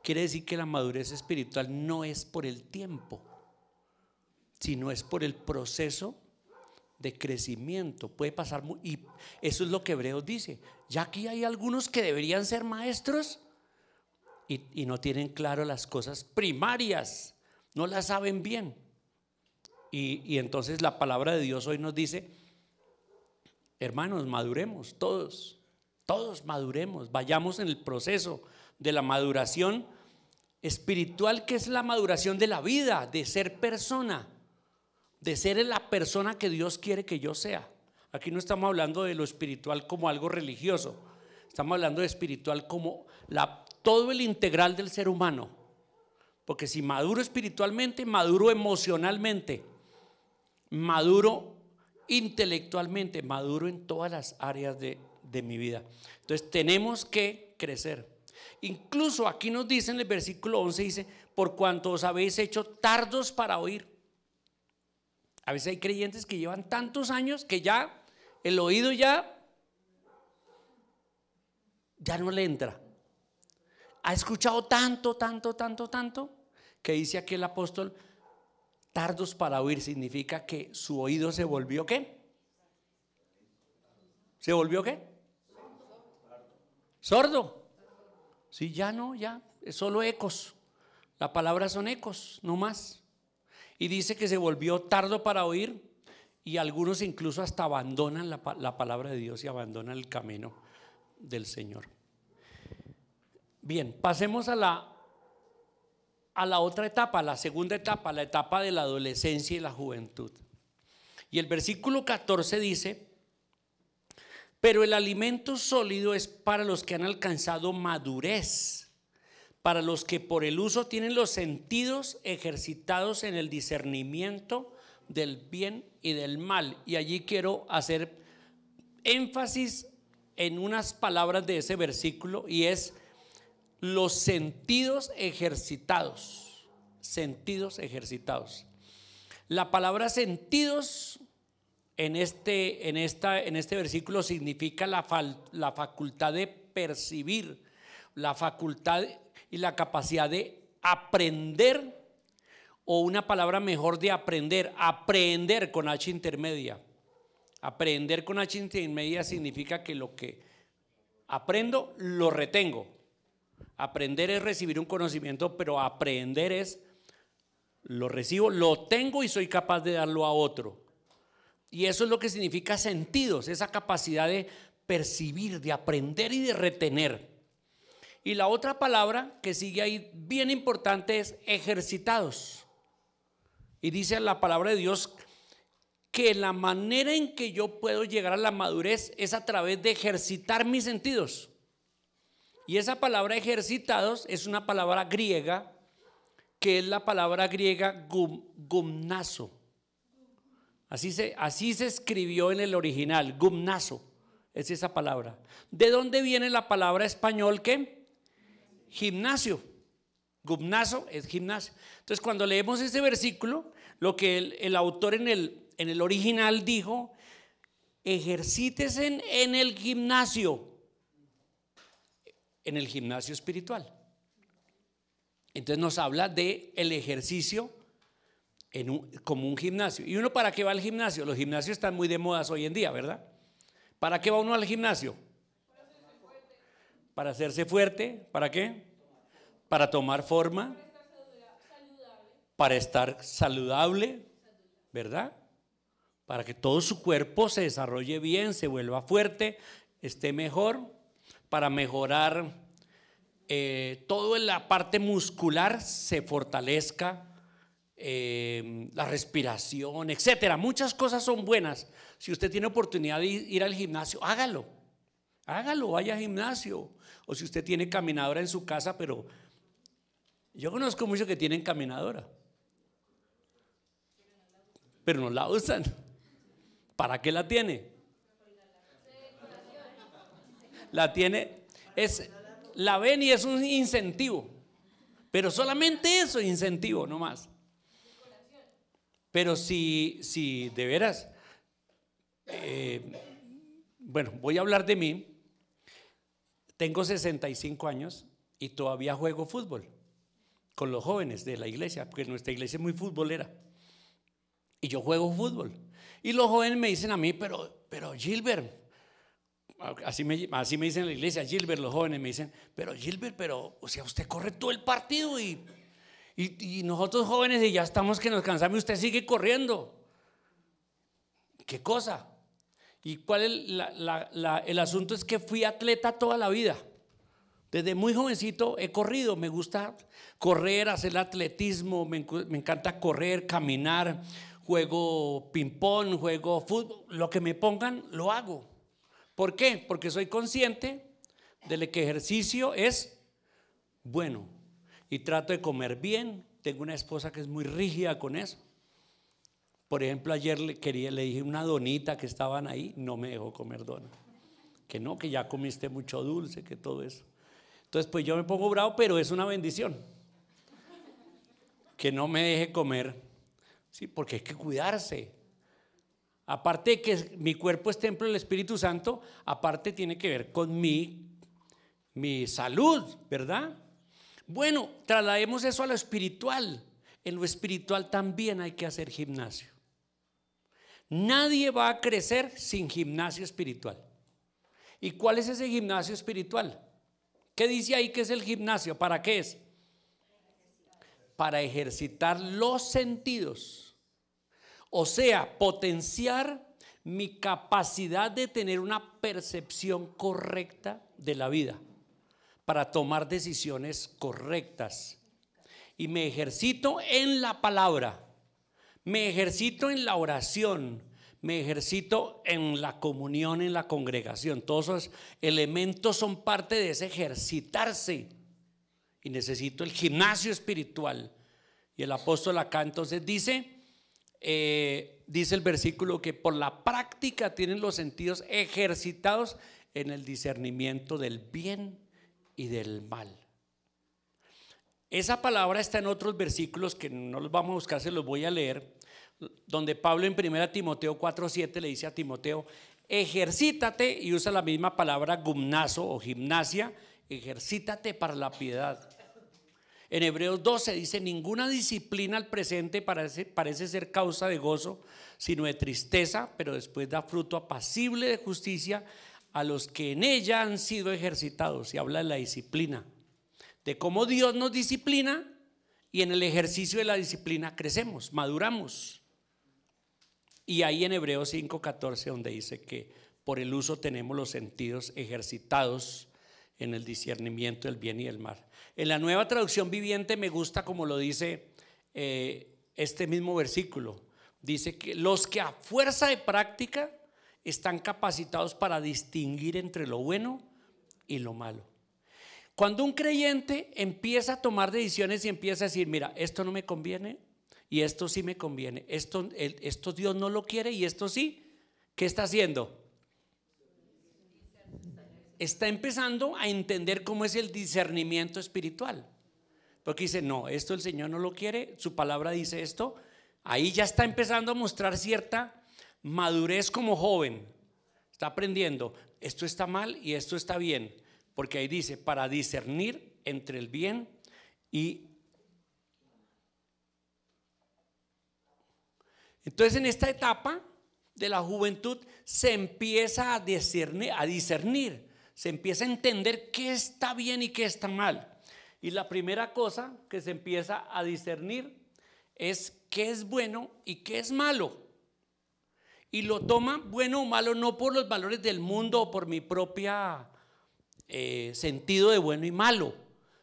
Quiere decir que la madurez espiritual no es por el tiempo, sino es por el proceso de crecimiento. Puede pasar y eso es lo que Hebreos dice. Ya aquí hay algunos que deberían ser maestros y no tienen claro las cosas primarias, no las saben bien, y entonces la palabra de Dios hoy nos dice: hermanos, maduremos, todos maduremos, vayamos en el proceso de la maduración espiritual, que es la maduración de la vida, de ser persona, de ser la persona que Dios quiere que yo sea. Aquí no estamos hablando de lo espiritual como algo religioso, estamos hablando de espiritual como todo el integral del ser humano. Porque si maduro espiritualmente, maduro emocionalmente, maduro intelectualmente, maduro en todas las áreas de mi vida. Entonces tenemos que crecer. Incluso aquí nos dice en el versículo 11, dice: por cuanto os habéis hecho tardos para oír. A veces hay creyentes que llevan tantos años que ya el oído ya no le entra. Ha escuchado tanto que dice aquí el apóstol: tardos para oír. Significa que su oído se volvió ¿qué? ¿Se volvió qué? Sordo. Sí, ya no, ya es solo ecos. La palabra son ecos, no más. Y dice que se volvió tardo para oír, y algunos incluso hasta abandonan la palabra de Dios y abandonan el camino del Señor. Bien, pasemos a a la otra etapa, a la segunda etapa, la etapa de la adolescencia y la juventud. Y el versículo 14 dice: pero el alimento sólido es para los que han alcanzado madurez, para los que por el uso tienen los sentidos ejercitados en el discernimiento del bien y del mal. Y allí quiero hacer énfasis en unas palabras de ese versículo, y es los sentidos ejercitados. Sentidos ejercitados. La palabra sentidos en este versículo significa la facultad de percibir, la facultad y la capacidad de aprender, o una palabra mejor de aprender con H intermedia. Aprender con H intermedia significa que lo que aprendo lo retengo. Aprender es recibir un conocimiento, pero aprender es lo recibo, lo tengo y soy capaz de darlo a otro. Y eso es lo que significa sentidos, esa capacidad de percibir, de aprender y de retener. Y la otra palabra que sigue ahí bien importante es ejercitados. Y dice la palabra de Dios que la manera en que yo puedo llegar a la madurez es a través de ejercitar mis sentidos. Y esa palabra ejercitados es una palabra griega, que es la palabra griega gumnazo. Así se escribió en el original, gumnazo, es esa palabra. ¿De dónde viene la palabra español qué? Gimnasio. Gumnazo es gimnasio. Entonces, cuando leemos ese versículo, lo que el autor en el original dijo: ejercítese en el gimnasio espiritual. Entonces nos habla de el ejercicio como un gimnasio. ¿Y uno para qué va al gimnasio? Los gimnasios están muy de moda hoy en día, ¿verdad? ¿Para qué va uno al gimnasio? Para hacerse fuerte. ¿Para qué? Para tomar forma. Para estar saludable, ¿verdad? Para que todo su cuerpo se desarrolle bien, se vuelva fuerte, esté mejor. Para mejorar toda la parte muscular, se fortalezca, la respiración, etcétera. Muchas cosas son buenas. Si usted tiene oportunidad de ir al gimnasio, hágalo, vaya al gimnasio. O si usted tiene caminadora en su casa, pero yo conozco muchos que tienen caminadora, pero no la usan. ¿Para qué la tiene? La tiene, la ven y es un incentivo, pero solamente eso, incentivo, no más. Pero si de veras, bueno, voy a hablar de mí. Tengo 65 años y todavía juego fútbol con los jóvenes de la iglesia, porque nuestra iglesia es muy futbolera. Y yo juego fútbol. Y los jóvenes me dicen a mí: pero Gilbert, así me dicen en la iglesia, Gilbert, los jóvenes me dicen: pero Gilbert, o sea, usted corre todo el partido y nosotros jóvenes y ya estamos que nos cansamos y usted sigue corriendo. ¿Qué cosa? ¿Y cuál es el asunto? Es que fui atleta toda la vida. Desde muy jovencito he corrido, me gusta correr, hacer atletismo, me encanta correr, caminar, juego ping-pong, juego fútbol, lo que me pongan lo hago. ¿Por qué? Porque soy consciente de que ejercicio es bueno y trato de comer bien. Tengo una esposa que es muy rígida con eso. Por ejemplo, ayer le dije una donita que estaban ahí, no me dejó comer dona. Que no, que ya comiste mucho dulce, que todo eso. Entonces pues yo me pongo bravo, pero es una bendición que no me deje comer, sí, porque hay que cuidarse. Aparte de que mi cuerpo es templo del Espíritu Santo, aparte tiene que ver con mi salud, ¿verdad? Bueno, traslademos eso a lo espiritual. En lo espiritual también hay que hacer gimnasio. Nadie va a crecer sin gimnasio espiritual. ¿Y cuál es ese gimnasio espiritual? ¿Qué dice ahí que es el gimnasio? ¿Para qué es? Para ejercitar los sentidos. O sea, potenciar mi capacidad de tener una percepción correcta de la vida, para tomar decisiones correctas y me ejercito en la palabra, me ejercito en la oración, me ejercito en la comunión, en la congregación. Todos esos elementos son parte de ese ejercitarse y necesito el gimnasio espiritual. Y el apóstol acá entonces dice el versículo que por la práctica tienen los sentidos ejercitados en el discernimiento del bien y del mal. Esa palabra está en otros versículos que no los vamos a buscar, se los voy a leer, donde Pablo en 1 Timoteo 4:7 le dice a Timoteo: ejercítate, y usa la misma palabra gumnazo o gimnasia, ejercítate para la piedad. En Hebreos 12 dice: ninguna disciplina al presente parece ser causa de gozo, sino de tristeza, pero después da fruto apacible de justicia a los que en ella han sido ejercitados. Y habla de la disciplina, de cómo Dios nos disciplina, y en el ejercicio de la disciplina crecemos, maduramos. Y ahí en Hebreos 5:14, donde dice que por el uso tenemos los sentidos ejercitados en el discernimiento del bien y del mal. En la Nueva Traducción Viviente me gusta como lo dice este mismo versículo. Dice que los que a fuerza de práctica están capacitados para distinguir entre lo bueno y lo malo. Cuando un creyente empieza a tomar decisiones y empieza a decir: mira, esto no me conviene y esto sí me conviene, esto Dios no lo quiere y esto sí, ¿qué está haciendo? Está empezando a entender cómo es el discernimiento espiritual, porque dice: no, esto el Señor no lo quiere, su palabra dice esto. Ahí ya está empezando a mostrar cierta madurez como joven, está aprendiendo, esto está mal y esto está bien, porque ahí dice: para discernir entre el bien y... Entonces en esta etapa de la juventud se empieza a discernir, se empieza a entender qué está bien y qué está mal. Y la primera cosa que se empieza a discernir es qué es bueno y qué es malo. Y lo toma bueno o malo no por los valores del mundo o por mi propia sentido de bueno y malo,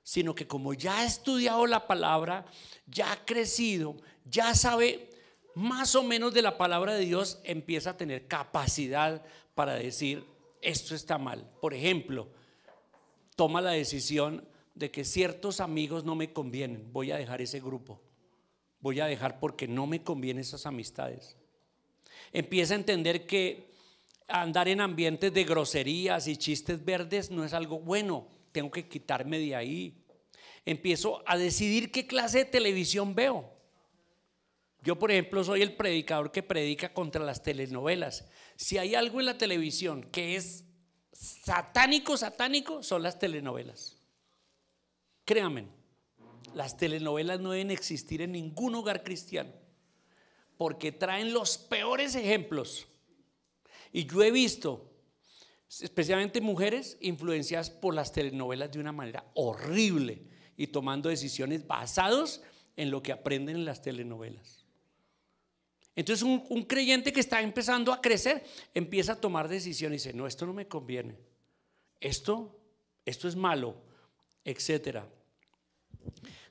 sino que como ya ha estudiado la palabra, ya ha crecido, ya sabe más o menos de la palabra de Dios, empieza a tener capacidad para decir: esto está mal. Por ejemplo, toma la decisión de que ciertos amigos no me convienen, voy a dejar ese grupo, voy a dejar porque no me convienen esas amistades. Empieza a entender que andar en ambientes de groserías y chistes verdes no es algo bueno, tengo que quitarme de ahí. Empiezo a decidir qué clase de televisión veo. Yo, por ejemplo, soy el predicador que predica contra las telenovelas. Si hay algo en la televisión que es satánico, son las telenovelas. Créanme, las telenovelas no deben existir en ningún hogar cristiano, porque traen los peores ejemplos. Y yo he visto, especialmente mujeres, influenciadas por las telenovelas de una manera horrible y tomando decisiones basadas en lo que aprenden en las telenovelas. Entonces un creyente que está empezando a crecer empieza a tomar decisiones y dice: no, esto no me conviene, esto es malo, etcétera.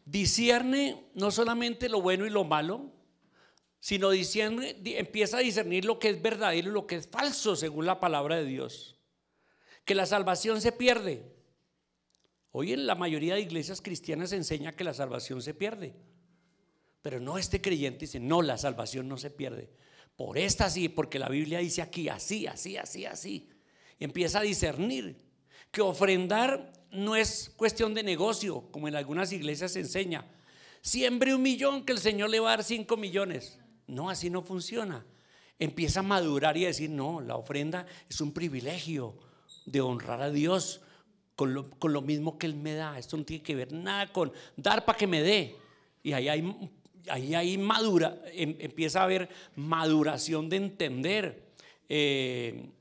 Discierne no solamente lo bueno y lo malo, sino empieza a discernir lo que es verdadero y lo que es falso según la palabra de Dios. Que la salvación se pierde. Hoy en la mayoría de iglesias cristianas se enseña que la salvación se pierde, pero no, este creyente dice: no, la salvación no se pierde. Por esta sí, porque la Biblia dice aquí así, así, así, así. Y empieza a discernir que ofrendar no es cuestión de negocio, como en algunas iglesias se enseña. Siembre 1 millón que el Señor le va a dar 5 millones. No, así no funciona. Empieza a madurar y a decir: no, la ofrenda es un privilegio de honrar a Dios con lo mismo que Él me da. Esto no tiene que ver nada con dar para que me dé. Y ahí empieza a haber maduración de entender que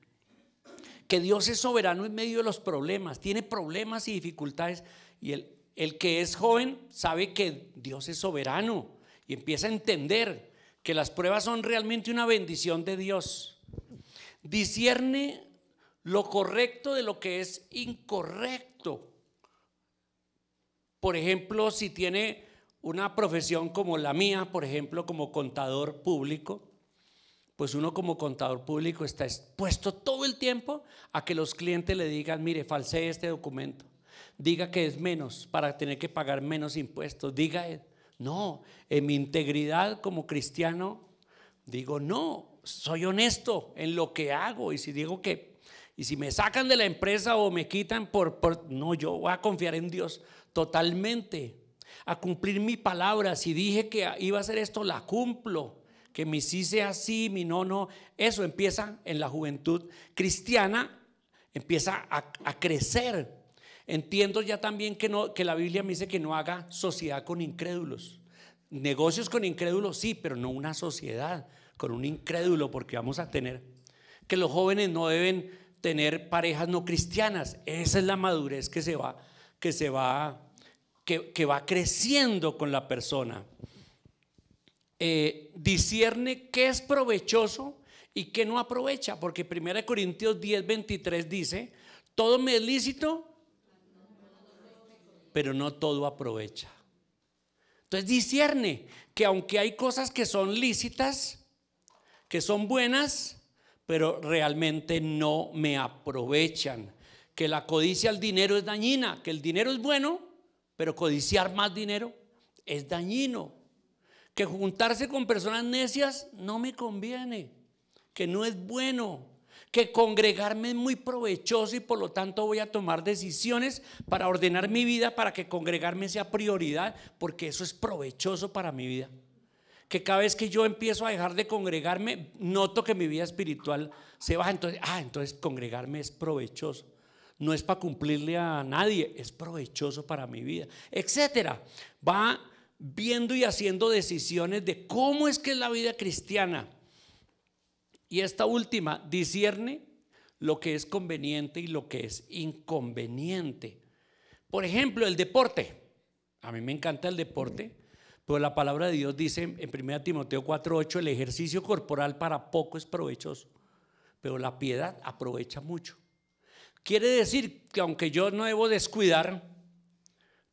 Dios es soberano en medio de los problemas. Tiene problemas y dificultades, y el que es joven sabe que Dios es soberano y empieza a entender que las pruebas son realmente una bendición de Dios. Discierne lo correcto de lo que es incorrecto. Por ejemplo, si tiene una profesión como la mía, por ejemplo, como contador público, pues uno como contador público está expuesto todo el tiempo a que los clientes le digan, mire, falsee este documento, diga que es menos para tener que pagar menos impuestos, no, en mi integridad como cristiano digo, no, soy honesto en lo que hago, y si me sacan de la empresa o me quitan no, yo voy a confiar en Dios totalmente, a cumplir mi palabra. Si dije que iba a hacer esto, la cumplo. Que mi sí sea sí, mi no. Eso empieza en la juventud cristiana, empieza a crecer. Entiendo ya también que la Biblia me dice que no haga sociedad con incrédulos. Negocios con incrédulos sí, pero no una sociedad con un incrédulo, porque vamos a tener que los jóvenes no deben tener parejas no cristianas. Esa es la madurez que va creciendo con la persona. Discierne qué es provechoso y qué no aprovecha, porque 1 Corintios 10:23 dice, todo me es lícito, pero no todo aprovecha. Entonces discierne que aunque hay cosas que son lícitas, que son buenas, pero realmente no me aprovechan, que la codicia al dinero es dañina, que el dinero es bueno, pero codiciar más dinero es dañino, que juntarse con personas necias no me conviene, que no es bueno, que congregarme es muy provechoso y por lo tanto voy a tomar decisiones para ordenar mi vida para que congregarme sea prioridad, porque eso es provechoso para mi vida. Que cada vez que yo empiezo a dejar de congregarme, noto que mi vida espiritual se baja. Entonces congregarme es provechoso. No es para cumplirle a nadie, es provechoso para mi vida, etcétera. Va viendo y haciendo decisiones de cómo es que es la vida cristiana. Y esta última, discierne lo que es conveniente y lo que es inconveniente. Por ejemplo, el deporte. A mí me encanta el deporte, pero la palabra de Dios dice en 1 Timoteo 4:8, el ejercicio corporal para poco es provechoso, pero la piedad aprovecha mucho. Quiere decir que aunque yo no debo descuidar,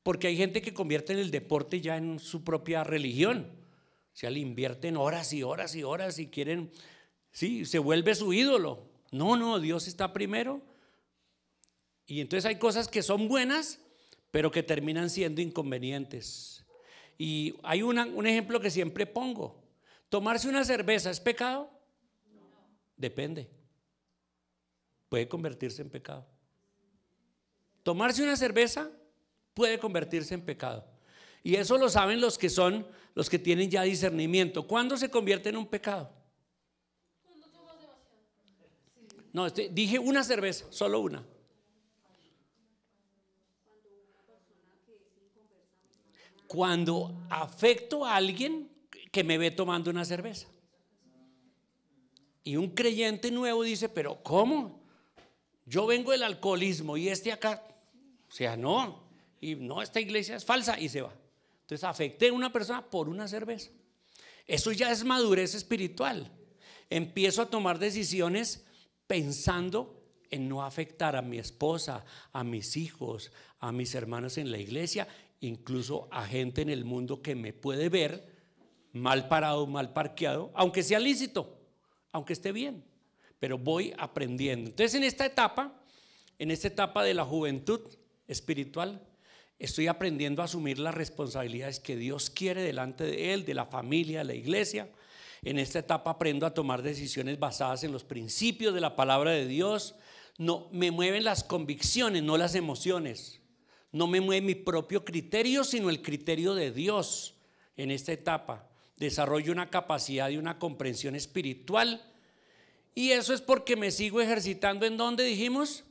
porque hay gente que convierte en el deporte ya en su propia religión, o sea, le invierten horas y horas y horas y quieren, sí, se vuelve su ídolo. No, Dios está primero. Y entonces hay cosas que son buenas, pero que terminan siendo inconvenientes. Y hay un ejemplo que siempre pongo. ¿Tomarse una cerveza es pecado? Depende. Puede convertirse en pecado. Tomarse una cerveza puede convertirse en pecado. Y eso lo saben los que tienen ya discernimiento. ¿Cuándo se convierte en un pecado? No, dije una cerveza, solo una. Cuando afecto a alguien que me ve tomando una cerveza. Y un creyente nuevo dice, pero ¿cómo? Yo vengo del alcoholismo y acá, o sea, no, y no, esta iglesia es falsa, y se va. Entonces afecté a una persona por una cerveza. Eso ya es madurez espiritual. Empiezo a tomar decisiones pensando en no afectar a mi esposa, a mis hijos, a mis hermanos en la iglesia, incluso a gente en el mundo que me puede ver mal parado, mal parqueado, aunque sea lícito, aunque esté bien, pero voy aprendiendo. Entonces en esta etapa de la juventud espiritual, estoy aprendiendo a asumir las responsabilidades que Dios quiere delante de Él, de la familia, de la iglesia. En esta etapa aprendo a tomar decisiones basadas en los principios de la palabra de Dios. No me mueven las convicciones, no las emociones. No me mueve mi propio criterio, sino el criterio de Dios. En esta etapa desarrollo una capacidad y una comprensión espiritual, y eso es porque me sigo ejercitando. ¿En dónde dijimos?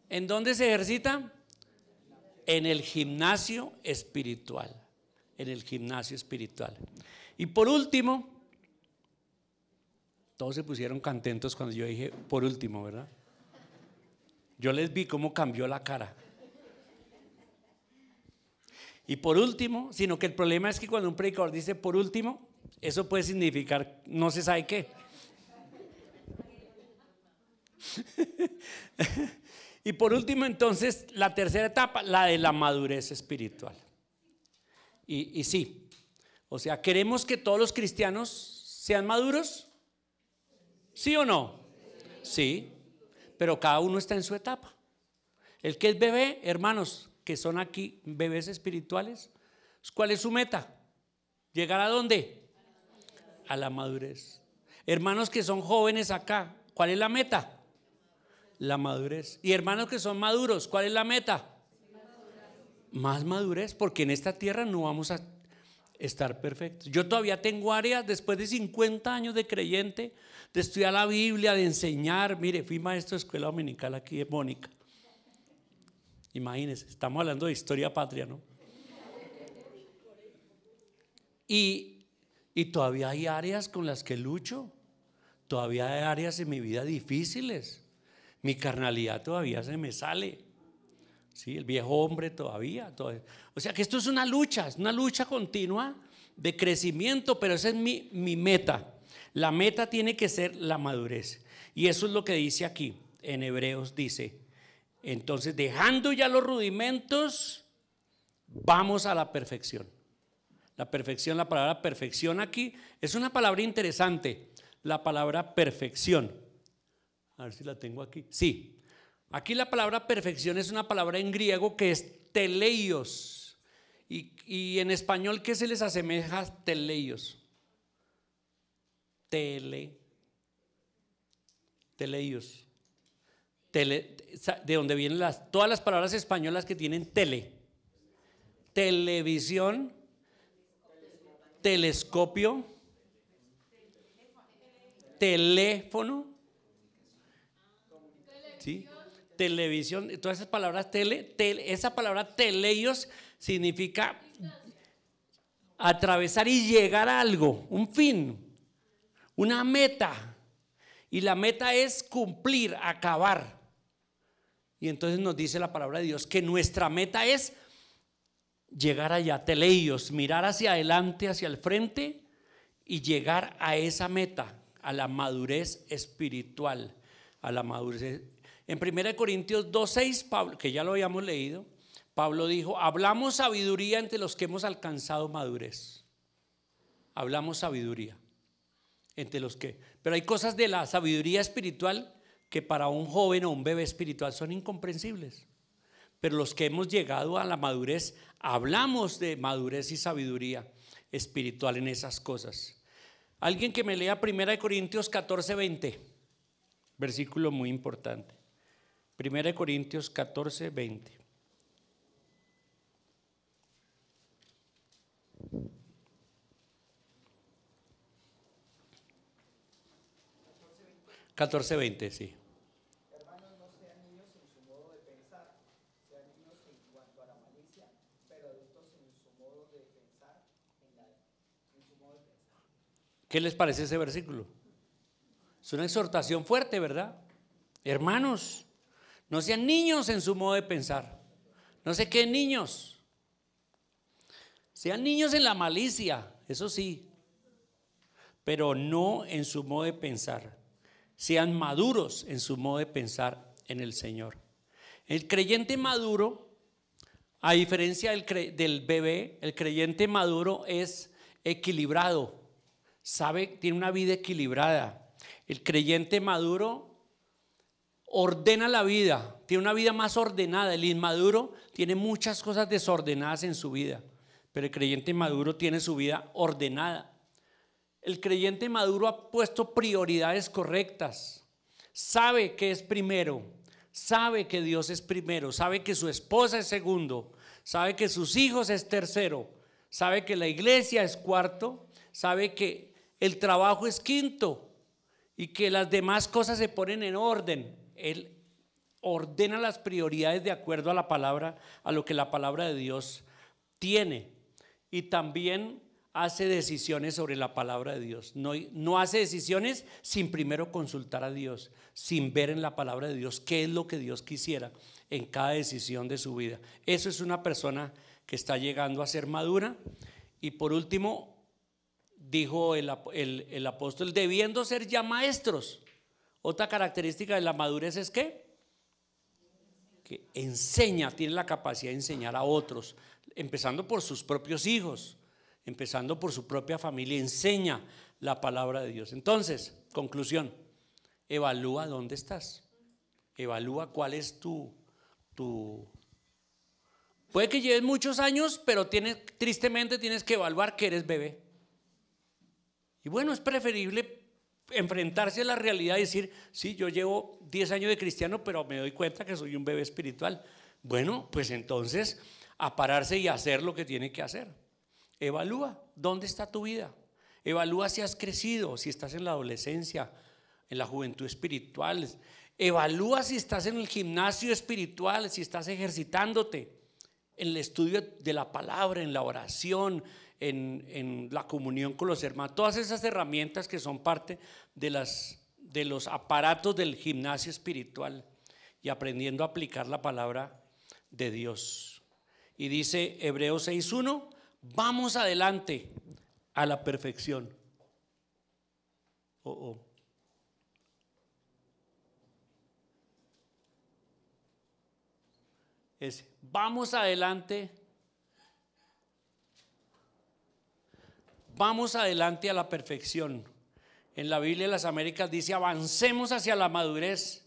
¿En dónde se ejercita? En el gimnasio espiritual. En el gimnasio espiritual. Y por último, todos se pusieron contentos cuando yo dije por último, ¿verdad? Yo les vi cómo cambió la cara. Y por último, sino que el problema es que cuando un predicador dice por último, eso puede significar no se sabe qué. Y por último, entonces, la tercera etapa, la de la madurez espiritual. Y sí, o sea, ¿queremos que todos los cristianos sean maduros? ¿Sí o no? Sí, pero cada uno está en su etapa. El que es bebé, hermanos, que son aquí bebés espirituales, ¿cuál es su meta? ¿Llegar a dónde? A la madurez. Hermanos que son jóvenes acá, ¿cuál es la meta? La madurez. Y hermanos que son maduros, ¿cuál es la meta? Más madurez, porque en esta tierra no vamos a estar perfectos. Yo todavía tengo áreas, después de 50 años de creyente, de estudiar la Biblia, de enseñar. Mire, fui maestro de escuela dominical aquí en Mónica. Imagínense, estamos hablando de historia patria, ¿no? Y todavía hay áreas con las que lucho. Todavía hay áreas en mi vida difíciles. Mi carnalidad todavía se me sale. Sí, el viejo hombre todavía. O sea que esto es una lucha continua de crecimiento, pero esa es mi meta. La meta tiene que ser la madurez. Y eso es lo que dice aquí en Hebreos, dice: entonces, dejando ya los rudimentos, vamos a la perfección. La perfección, la palabra perfección aquí es una palabra interesante. La palabra perfección, a ver si la tengo aquí. Sí, aquí la palabra perfección es una palabra en griego que es teleios. Y en español, ¿qué se les asemeja teleios? Teleios. De donde vienen todas las palabras españolas que tienen televisión, telescopio, teléfono, ¿sí? Televisión, todas esas palabras esa palabra teleios significa atravesar y llegar a algo, un fin, una meta. Y la meta es cumplir, acabar. Y entonces nos dice la palabra de Dios que nuestra meta es llegar allá, teleios, mirar hacia adelante, hacia el frente y llegar a esa meta, a la madurez espiritual, a la madurez. En 1 Corintios 2:6, Pablo, que ya lo habíamos leído, Pablo dijo: hablamos sabiduría entre los que hemos alcanzado madurez. Hablamos sabiduría entre los que, pero hay cosas de la sabiduría espiritual que para un joven o un bebé espiritual son incomprensibles. Pero los que hemos llegado a la madurez, hablamos de madurez y sabiduría espiritual en esas cosas. Alguien que me lea 1 Corintios 14:20, versículo muy importante. 1 Corintios 14:20. $14:20, sí. Hermanos, no sean niños en su modo de pensar, sean niños en cuanto a la malicia, pero adultos en su modo de pensar, en su modo de pensar. ¿Qué les parece ese versículo? Es una exhortación fuerte, ¿verdad? Hermanos, no sean niños en su modo de pensar. No sé qué niños. Sean niños en la malicia, eso sí, pero no en su modo de pensar. Sean maduros en su modo de pensar en el Señor. El creyente maduro, a diferencia del bebé, el creyente maduro es equilibrado, tiene una vida equilibrada. El creyente maduro ordena la vida, tiene una vida más ordenada. El inmaduro tiene muchas cosas desordenadas en su vida, pero el creyente maduro tiene su vida ordenada. El creyente maduro ha puesto prioridades correctas, sabe que es primero, sabe que Dios es primero, sabe que su esposa es segundo, sabe que sus hijos es tercero, sabe que la iglesia es cuarto, sabe que el trabajo es quinto y que las demás cosas se ponen en orden. Él ordena las prioridades de acuerdo a la palabra, a lo que la palabra de Dios tiene, y también hace decisiones sobre la palabra de Dios. No hace decisiones sin primero consultar a Dios, sin ver en la palabra de Dios qué es lo que Dios quisiera en cada decisión de su vida. Eso es una persona que está llegando a ser madura. Y por último, dijo el apóstol, debiendo ser ya maestros. Otra característica de la madurez es que enseña, tiene la capacidad de enseñar a otros. empezando por sus propios hijos, empezando por su propia familia. Enseña la palabra de Dios. Entonces, conclusión, evalúa dónde estás, evalúa cuál es tu puede que lleves muchos años, pero tristemente tienes que evaluar que eres bebé. Y bueno, es preferible enfrentarse a la realidad y decir, sí, yo llevo 10 años de cristiano, pero me doy cuenta que soy un bebé espiritual. Bueno, pues entonces a pararse y hacer lo que tiene que hacer. Evalúa dónde está tu vida, evalúa si has crecido, si estás en la adolescencia, en la juventud espiritual, evalúa si estás en el gimnasio espiritual, si estás ejercitándote en el estudio de la palabra, en la oración, en la comunión con los hermanos, todas esas herramientas que son parte de los aparatos del gimnasio espiritual, y aprendiendo a aplicar la palabra de Dios. Y dice Hebreos 6:1, vamos adelante a la perfección. Vamos adelante a la perfección. En la Biblia de las Américas dice avancemos hacia la madurez.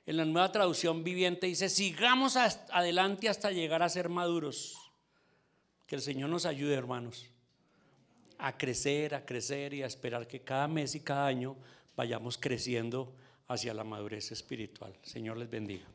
En la Nueva Traducción Viviente dice sigamos adelante hasta llegar a ser maduros. Que el Señor nos ayude, hermanos, a crecer y a esperar que cada mes y cada año vayamos creciendo hacia la madurez espiritual. Señor les bendiga.